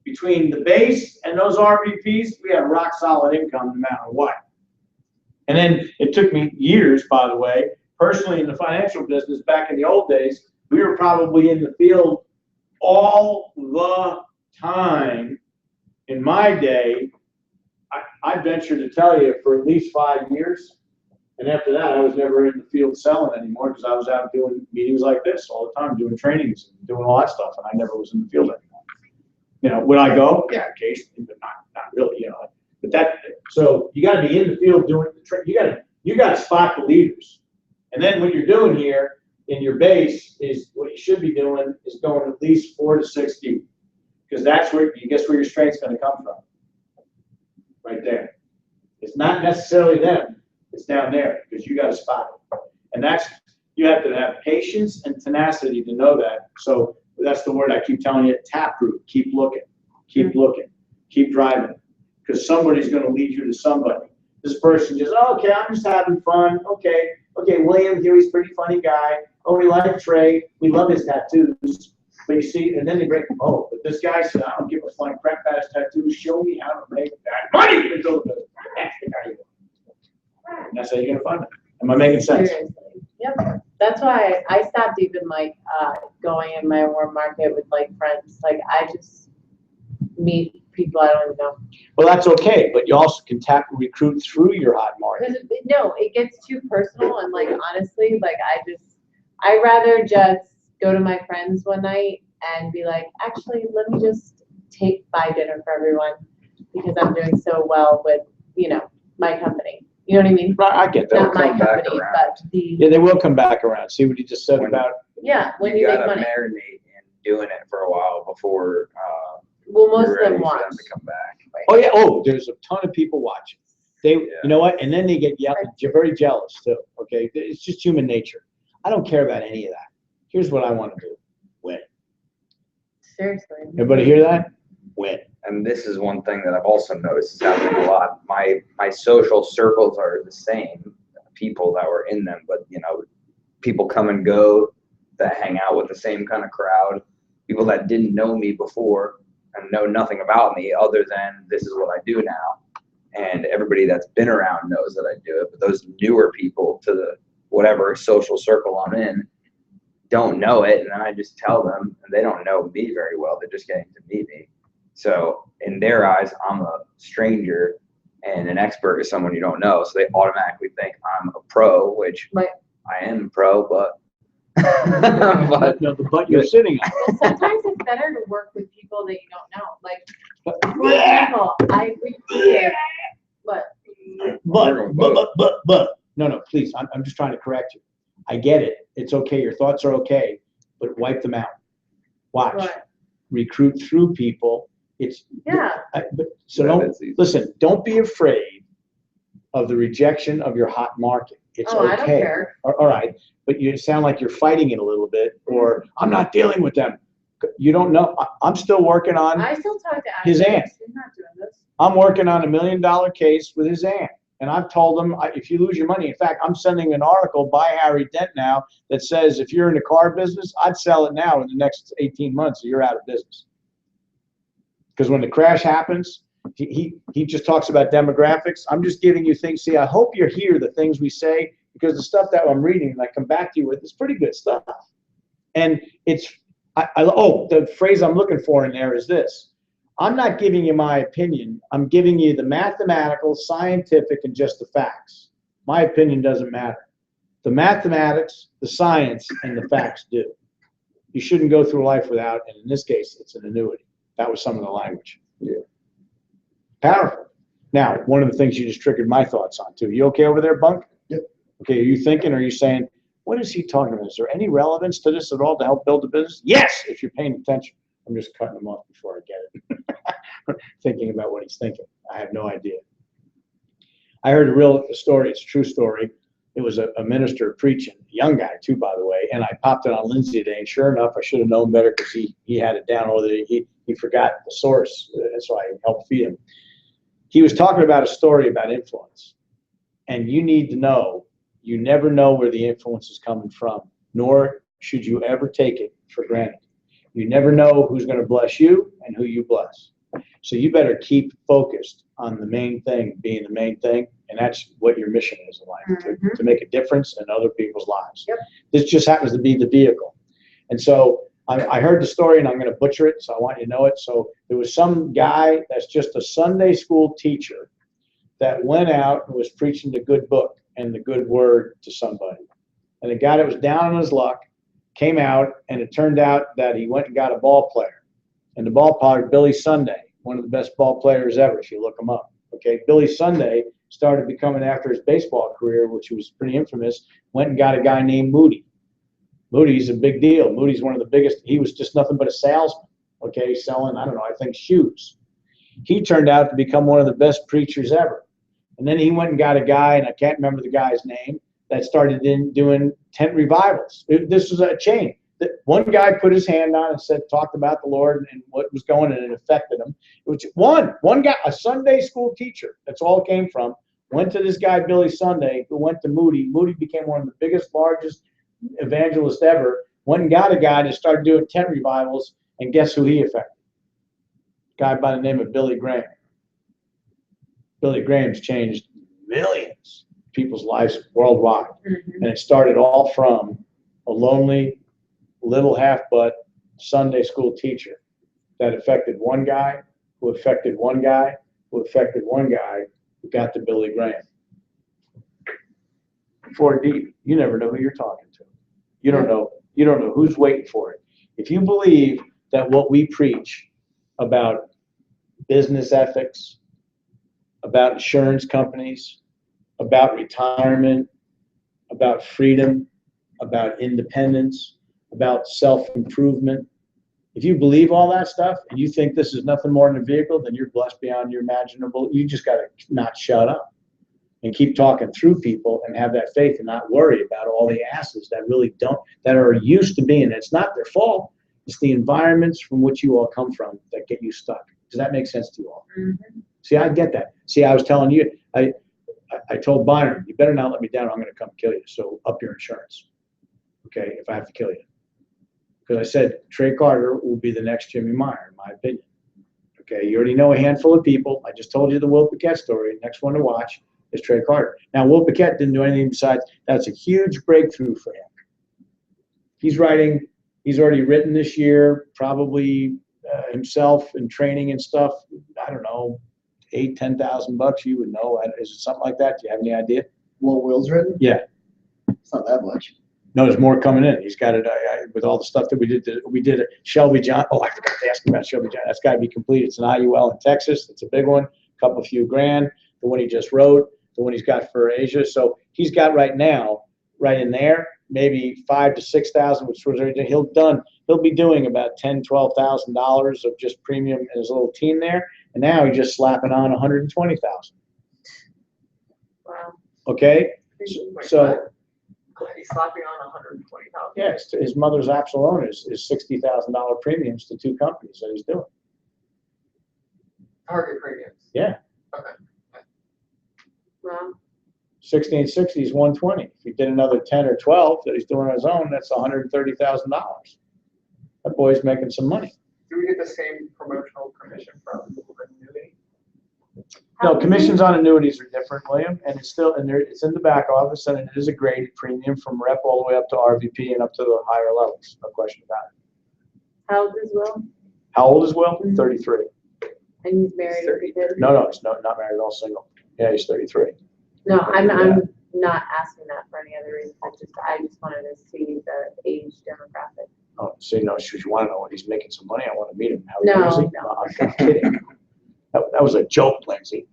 Between the base and those RVPs, we had rock solid income no matter what. And then it took me years, by the way, personally in the financial business back in the old days, we were probably in the field all the time. In my day, I venture to tell you for at least 5 years. And after that, I was never in the field selling anymore, because I was out doing meetings like this all the time, doing trainings and doing all that stuff. And I never was in the field anymore. Would I go? Yeah, occasionally, but not really, But so you got to be in the field doing the you got to spot the leaders. And then what you're doing here in your base is what you should be doing is going at least 4 to 6 deep, because that's where where your strength's going to come from. Right there. It's not necessarily them. It's down there, because you got to spot it. And you have to have patience and tenacity to know that. So that's the word I keep telling you, taproot. Keep looking, keep driving, because somebody's going to lead you to somebody. This person just, okay, I'm just having fun. Okay, William here, he's a pretty funny guy. Oh, we like Trey. We love his tattoos. But you see, and then they break, but this guy said, I don't give a flying crap about his tattoos. Show me how to make that money. That's the guy you want. And that's how you're going to find it. Am I making sense? Seriously. Yep. That's why I stopped even going in my warm market with friends. I just meet people I don't even know. Well, that's okay, but you also can recruit through your hot market. Because it gets too personal, and honestly, I'd rather just go to my friends one night and be like, actually, let me just buy dinner for everyone, because I'm doing so well with my company. You know what I mean? Right, I get that. Not my come back company, around. but Yeah, they will come back around. See what you just said about, when you make gotta money. marinate in doing it for a while before Well, most you're of them ready for want. them to come back. oh yeah, there's a ton of people watching. You know what? And then they get very jealous too. Okay, it's just human nature. I don't care about any of that. Here's what I want to do: win. Seriously. Everybody hear that? Win. And this is one thing that I've also noticed is happening a lot. My social circles are the same people that were in them, but people come and go that hang out with the same kind of crowd. People that didn't know me before and know nothing about me other than this is what I do now. And everybody that's been around knows that I do it, but those newer people to the whatever social circle I'm in don't know it, and then I just tell them, and they don't know me very well. They're just getting to meet me. So in their eyes, I'm a stranger, and an expert is someone you don't know. So they automatically think I'm a pro, which Right. I am pro, but No, the butt you're sitting on. Well, sometimes it's better to work with people that you don't know. For example, I recruited, But. No, please. I'm just trying to correct you. I get it. It's okay. Your thoughts are okay, but wipe them out. Watch. Right. Recruit through people. So That's easy. listen. Don't be afraid of the rejection of your hot market. it's Oh, I don't okay. care. All right, but you sound like you're fighting it a little bit, or I'm not dealing with them. You don't know. I'm still working on, I still talk to His activists. aunt. He's not doing this. I'm working on $1 million case with his aunt. And I've told him, if you lose your money, in fact, I'm sending an article by Harry Dent now that says if you're in the car business, I'd sell it now in the next 18 months, or you're out of business. Because when the crash happens, he just talks about demographics. I'm just giving you things. See, I hope you hear the things we say, because the stuff that I'm reading and I come back to you with is pretty good stuff. And it's, the phrase I'm looking for in there is this. I'm not giving you my opinion. I'm giving you the mathematical, scientific, and just the facts. My opinion doesn't matter. The mathematics, the science, and the facts do. You shouldn't go through life without, and in this case, it's an annuity. That was some of the language. Yeah. Powerful. Now, one of the things you just triggered my thoughts on too. You okay over there, Bunk? Yep. Okay, are you thinking, are you saying, what is he talking about? Is there any relevance to this at all to help build a business? Yes, if you're paying attention. I'm just cutting him off before I get it. Thinking about what he's thinking. I have no idea. I heard a real story. It's a true story. It was a minister preaching, a young guy too, by the way. And I popped it on Lindsay today. And sure enough, I should have known better, because he had it down. Or he forgot the source. That's why I helped feed him. He was talking about a story about influence. And you need to know, you never know where the influence is coming from, nor should you ever take it for granted. You never know who's going to bless you and who you bless. So you better keep focused on the main thing being the main thing, and that's what your mission is in life, to make a difference in other people's lives. Yep. This just happens to be the vehicle. And so I heard the story, and I'm going to butcher it, so I want you to know it. So there was some guy that's just a Sunday school teacher that went out and was preaching the good book and the good word to somebody. And the guy that was down on his luck came out, and it turned out that he went and got a ball player. And the ball player, Billy Sunday, one of the best ball players ever, if you look him up. Okay, Billy Sunday started becoming, after his baseball career, which was pretty infamous, went and got a guy named Moody. Moody's a big deal. Moody's one of the biggest. He was just nothing but a salesman, okay, selling, I don't know, I think shoes. He turned out to become one of the best preachers ever. And then he went and got a guy, and I can't remember the guy's name, that started doing tent revivals. This was a chain. One guy put his hand on and said, talked about the Lord and what was going, and it affected him. It was one guy, a Sunday school teacher, that's all it came from, went to this guy, Billy Sunday, who went to Moody. Moody became one of the biggest, largest evangelists ever. Went and got a guy that started doing tent revivals, and guess who he affected? A guy by the name of Billy Graham. Billy Graham's changed millions of people's lives worldwide. And it started all from a lonely, little half-butt Sunday school teacher that affected one guy, who affected one guy, who affected one guy, who got to Billy Graham. 4D, you never know who you're talking to. You don't know who's waiting for it. If you believe that what we preach about business ethics, about insurance companies, about retirement, about freedom, about independence, about self-improvement, if you believe all that stuff and you think this is nothing more than a vehicle, then you're blessed beyond your imaginable. You just got to not shut up and keep talking through people and have that faith and not worry about all the asses that really don't, that are used to being. It's not their fault. It's the environments from which you all come from that get you stuck. Does that make sense to you all? Mm-hmm. See, I get that. See, I was telling you, I told Byron, you better not let me down. I'm going to come kill you. So up your insurance. Okay, if I have to kill you. Because I said Trey Carter will be the next Jimmy Meyer, in my opinion. Okay, you already know a handful of people. I just told you the Will Paquette story. Next one to watch is Trey Carter. Now, Will Paquette didn't do anything besides, that's a huge breakthrough for him. He's already written this year, probably himself in training and stuff. I don't know, $8,000-$10,000. You would know. Is it something like that? Do you have any idea? What Will's written? Yeah. It's not that much. No, there's more coming in. He's got it with all the stuff that we did. We did a Shelby John. Oh, I forgot to ask him about Shelby John. That's got to be completed. It's an IUL in Texas. It's a big one. A few grand. The one he just wrote. The one he's got for Asia. So he's got right now, right in there, maybe $5,000 to $6,000, which was already he'll be doing about $10,000-$12,000 of just premium in his little team there. And now he's just slapping on $120,000. Wow. Okay. So, He's slapping on 120,000. yes, his mother's Absalon is $60,000 premiums to two companies that he's doing. Target premiums. Yeah. Well, 1660 is 120. If he did another 10 or 12 that he's doing on his own, that's $130,000. That boy's making some money. Do we get the same promotional commission from annuity? No, commissions on annuities are different, William, and it's still, and it's in the back office, and it is a graded premium from rep all the way up to RVP and up to the higher levels, no question about it. how old is Will? How old is Will? 33. And he's married with a kid? No, he's not married at all, single. Yeah, he's 33. No, I'm not asking that for any other reason. I just wanted to see the age demographic. Oh, see, no, should you want to know when he's making some money? I want to meet him. How No, is he? no. I'm kidding. That was a joke, Lindsay.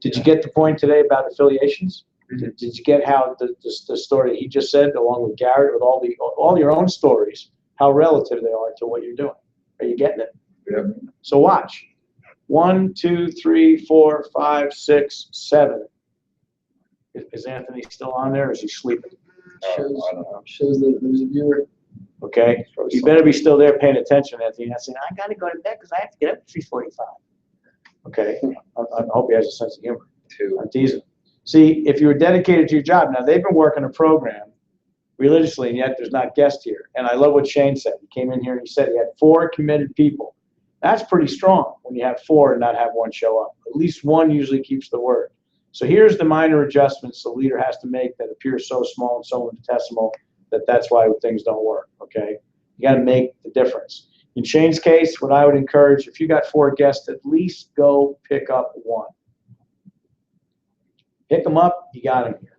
Did you get the point today about affiliations? Did you get how the story he just said, along with Garrett, with all your own stories, how relative they are to what you're doing? Are you getting it? Yep. So watch. 1, 2, 3, 4, 5, 6, 7. Is Anthony still on there? Or is he sleeping? Shows that there's a viewer. Okay, you better be still there paying attention, Anthony. I saying, I gotta go to bed because I have to get up at 3:45. Okay, I hope he has a sense of humor. I'm teasing. See, if you were dedicated to your job, now they've been working a program religiously, and yet there's not guests here. And I love what Shane said. He came in here and he said he had 4 committed people. That's pretty strong when you have 4 and not have one show up. At least one usually keeps the word. So here's the minor adjustments the leader has to make that appear so small and so infinitesimal that's why things don't work, okay? You got to make the difference. In Shane's case, what I would encourage, if you got 4 guests, at least go pick up 1. Pick them up, you got them here.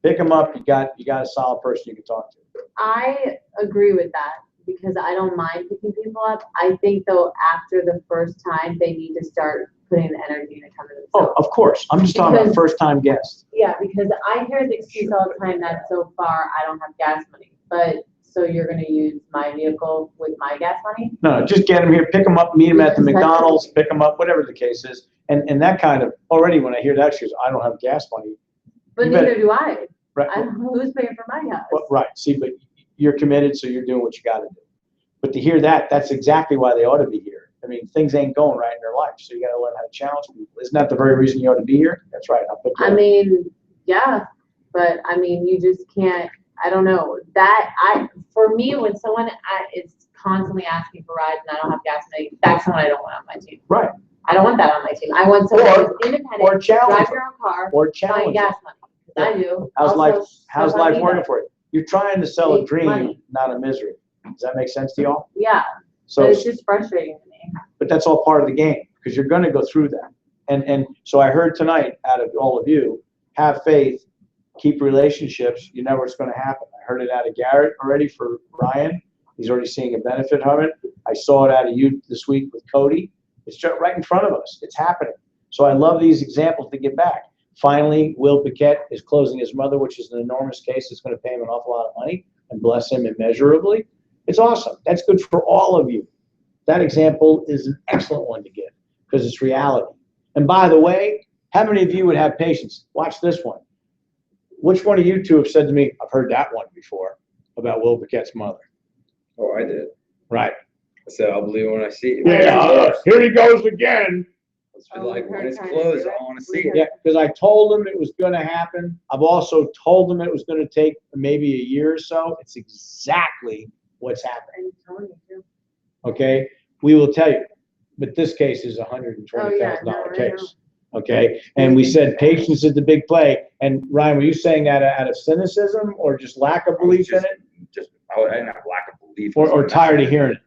Pick them up, you got a solid person you can talk to. I agree with that because I don't mind picking people up. I think though after the first time they need to start putting the energy into coming themselves. Oh, of course. I'm just talking about Because- first-time guests. Yeah, because I hear the excuse all the time that so far I don't have gas money. But so you're gonna use my vehicle with my gas money? No, just get them here, pick them up, meet them at the Because that's- McDonald's, pick them up, whatever the case is. And that kind of, already when I hear that excuse, I don't have gas money. But You better- neither do I. Right, Who's paying for my gas? right. See, but you're committed, so you're doing what you gotta do. But to hear that, that's exactly why they ought to be here. I mean, things ain't going right in their life, so you gotta learn how to challenge people. Isn't that the very reason you ought to be here? That's right. I'll put you I on. mean, yeah, but I mean, you just can't, I don't know. For me, when someone is constantly asking for rides and I don't have gas money, that's someone I don't want on my team. Right. I don't want that on my team. I want someone who's independent, Or challenge drive them. your own car, Or buying challenge them. gas money. 'Cause I do. How's Also, life stuff on working eBay. for you? You're trying to sell a Make dream, money. not a misery. Does that make sense to y'all? Yeah, So, but it's just frustrating to me. but that's all part of the game because you're going to go through that. And so I heard tonight out of all of you, have faith, keep relationships. You know what's going to happen. I heard it out of Garrett already for Ryan. He's already seeing a benefit from it. I saw it out of you this week with Cody. It's just right in front of us. It's happening. So I love these examples to get back. Finally, Will Paquette is closing his mother, which is an enormous case. It's going to pay him an awful lot of money and bless him immeasurably. It's awesome. That's good for all of you. That example is an excellent one to give because it's reality. And by the way, how many of you would have patience? Watch this one. Which one of you two have said to me, I've heard that one before about Will Paquette's mother? Oh, I did. Right. I said, I'll believe it when I see it. Here he goes again. It's like, when it's closed, I want to see it. Yeah, because I told him it was going to happen. I've also told him it was going to take maybe a year or so. It's exactly what's happening. And Tony too. Okay? We will tell you. But this case is a $120,000 Oh, yeah, no, I know. case. Okay? And we said patience is the big play. And Ryan, were you saying that out of cynicism or just lack of belief in it? I didn't have lack of belief. Or tired of hearing it?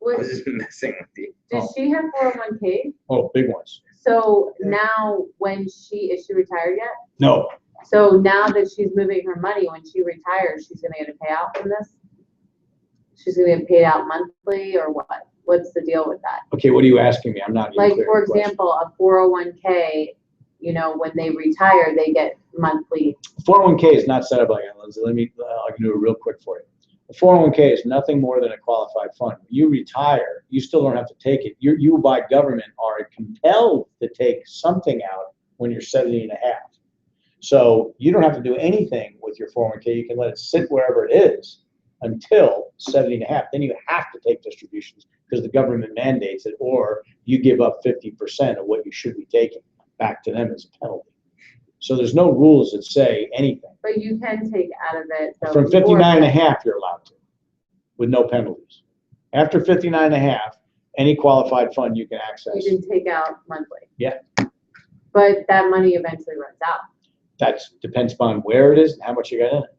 I was just messing with you. Does she have 401k? Oh, big ones. So now is she retired yet? No. So now that she's moving her money, when she retires, she's gonna get a payout from this? She's gonna get paid out monthly or what? What's the deal with that? Okay, what are you asking me? I'm not even Like, clear for on the question. example, a 401k, when they retire, they get monthly. 401k is not set up like that, Lindsay. I can do it real quick for you. A 401k is nothing more than a qualified fund. When you retire, you still don't have to take it. You by government are compelled to take something out when you're 70 and a half. So you don't have to do anything with your 401k. You can let it sit wherever it is until 70.5. Then you have to take distributions because the government mandates it, or you give up 50% of what you should be taking back to them as a penalty. So there's no rules that say anything. But you can take out of it. So From before 59.5, you're allowed to, with no penalties. After 59.5, any qualified fund you can access. You can take out monthly. Yeah. But that money eventually runs out. That depends upon where it is and how much you got in it.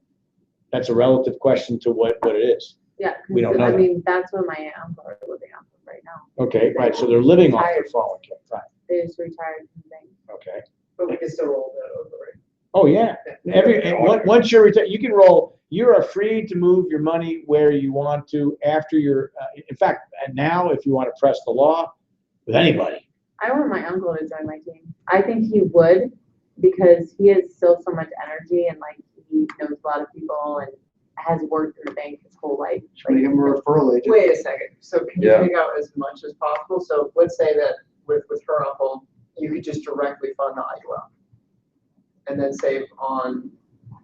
That's a relative question to what it is. Yeah. We don't know I that. mean, that's what my aunt and uncle are living off of right now. Okay, right, so they're living off their 401k, right, They just retired from things. okay. But we can still roll that over, right? Oh, yeah, once you're retired, you can roll, you are free to move your money where you want to after your, in fact, and now if you want to press the law with anybody. I want my uncle to join my team. I think he would because he has still so much energy and like he knows a lot of people and has worked in the bank his whole life. Should we give them a referral agent? Wait a second, so can you Yeah. take out as much as possible? So let's say that with her uncle, you could just directly fund the IUL. And then save on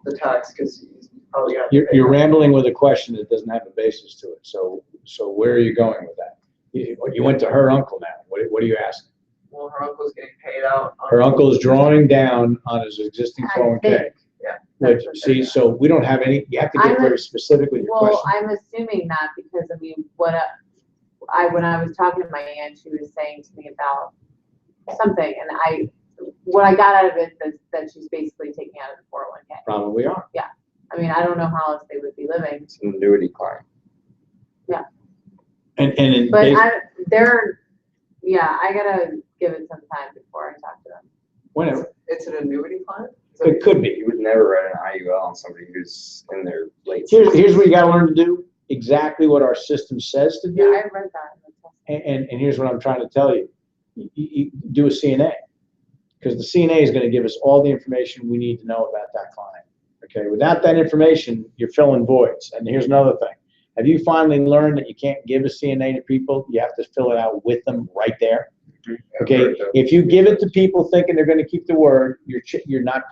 the tax, because he's probably got. You're rambling with a question that doesn't have a basis to it, so where are you going with that? You went to her uncle now, what are you asking? Well, her uncle's getting paid out. on- Her uncle is drawing down on his existing I 401k. think. Yeah. Which, see, so we don't have any, you have to get I'm very specific with your Well, question. I'm assuming that because I mean, when I was talking to my aunt, she was saying to me about something, and what I got out of it is that she's basically taking out of the 401k. Probably are. I mean, I don't know how else they would be living, It's an annuity client. And in but basic, I gotta give it some time before I talk to them. whenever, It's an annuity client? Is that what it could be. You would never write an IUL on somebody who's in their late. Here's what you gotta learn to do, exactly what our system says to Yeah, do, I read that. in the test. and here's what I'm trying to tell you. You do a CNA, because the CNA is gonna give us all the information we need to know about that client. Okay, without that information, you're filling voids, and here's another thing. Have you finally learned that you can't give a CNA to people? You have to fill it out with them right there. Okay, if you give it to people thinking they're gonna keep the word, you're not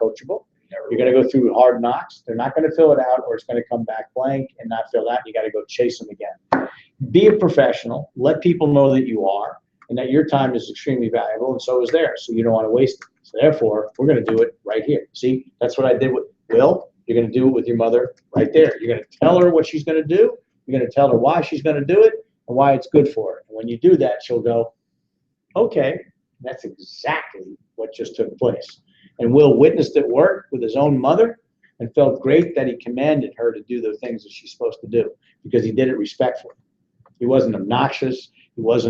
coachable. You're gonna go through hard knocks. They're not gonna fill it out, or it's gonna come back blank and not filled out. You gotta go chase them again. Be a professional. Let people know that you are, and that your time is extremely valuable, and so is theirs. So you don't wanna waste it. So therefore, we're gonna do it right here. See, that's what I did with Will. You're gonna do it with your mother right there. You're gonna tell her what she's gonna do. You're gonna tell her why she's gonna do it and why it's good for her. And when you do that, she'll go, okay, that's exactly what just took place. And Will witnessed it work with his own mother and felt great that he commanded her to do the things that she's supposed to do because he did it respectfully. He wasn't obnoxious. He was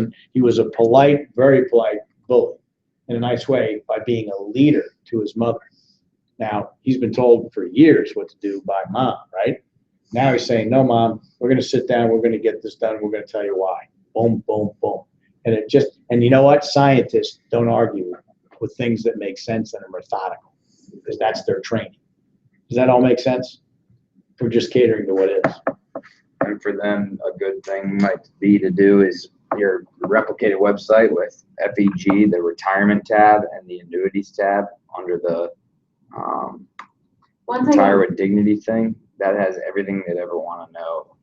a polite, very polite bully in a nice way by being a leader to his mother. Now, he's been told for years what to do by mom, right? Now he's saying, no, mom, we're going to sit down. We're going to get this done. We're going to tell you why. Boom, boom, boom. And you know what? Scientists don't argue with things that make sense and are methodical because that's their training. Does that all make sense? We're just catering to what is. And for them, a good thing might be to do is your replicated website with FEG, the retirement tab, and the annuities tab under the Once I retire get, with dignity thing. That has everything they'd ever want to know.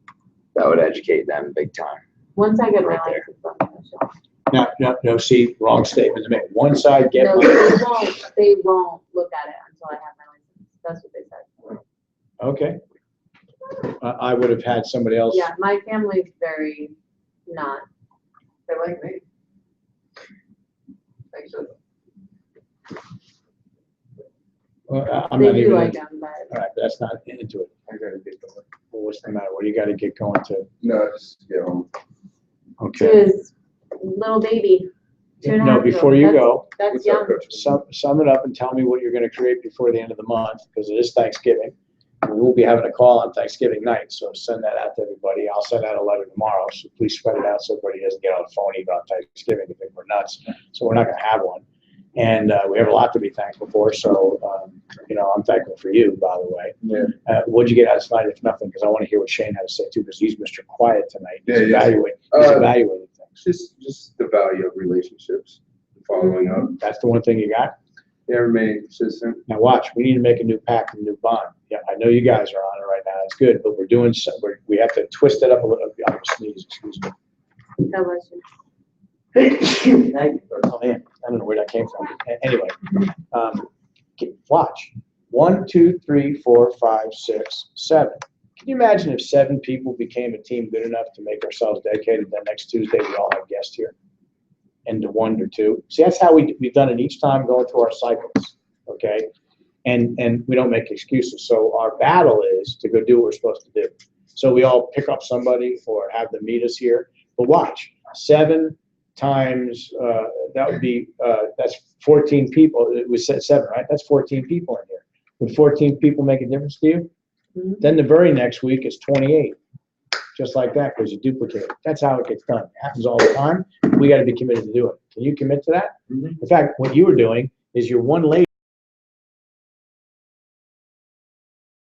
That would educate them big time. once I get my Right there. license, I'm gonna show. No, see, wrong statement to make. One side, get No, money. they won't look at it until I have my license. That's what they said. Okay. I would have had somebody else. Yeah, my family's very not. They like me. Actually, I'm They not do even. like Into- them, but All right, but that's not into it. I gotta get going. Well, what's the matter? What do you got to get going to? No, just get home. she Okay. was little baby. 2.5 No, years before old. you That's- go, That's What's up, young. Coach? sum it up and tell me what you're going to create before the end of the month because it is Thanksgiving. We will be having a call on Thanksgiving night, so send that out to everybody. I'll send out a letter tomorrow, so please spread it out so everybody doesn't get on the phone about Thanksgiving and think we're nuts. So we're not going to have one. And we have a lot to be thankful for, so, I'm thankful for you, by the way. Yeah. What'd you get out of tonight, if nothing? Because I want to hear what Shane had to say too, because he's Mr. Quiet tonight. He's Yeah, yeah. evaluating things. Just the value of relationships, following up. That's the one thing you got? Yeah, remain consistent. Now watch, we need to make a new pact and a new bond. Yeah, I know you guys are on it right now, it's good, but we're doing some, we have to twist it up a little, I'm gonna sneeze, excuse me. God bless you. Oh, man, I don't know where that came from. Anyway, watch. 1, 2, 3, 4, 5, 6, 7. Can you imagine if 7 people became a team good enough to make ourselves dedicated, then next Tuesday we all have guests here? And to 1 or 2. See, that's how we've done it each time going through our cycles, okay? And we don't make excuses. So our battle is to go do what we're supposed to do. So we all pick up somebody or have them meet us here. But watch, 7 times, that would be, that's 14 people. It was 7, right? That's 14 people in here. Would 14 people make a difference to you? Mhm. Then the very next week is 28. Just like that, because you duplicate it. That's how it gets done. It happens all the time. We got to be committed to do it. Can you commit to that? In fact, what you were doing is you're one lady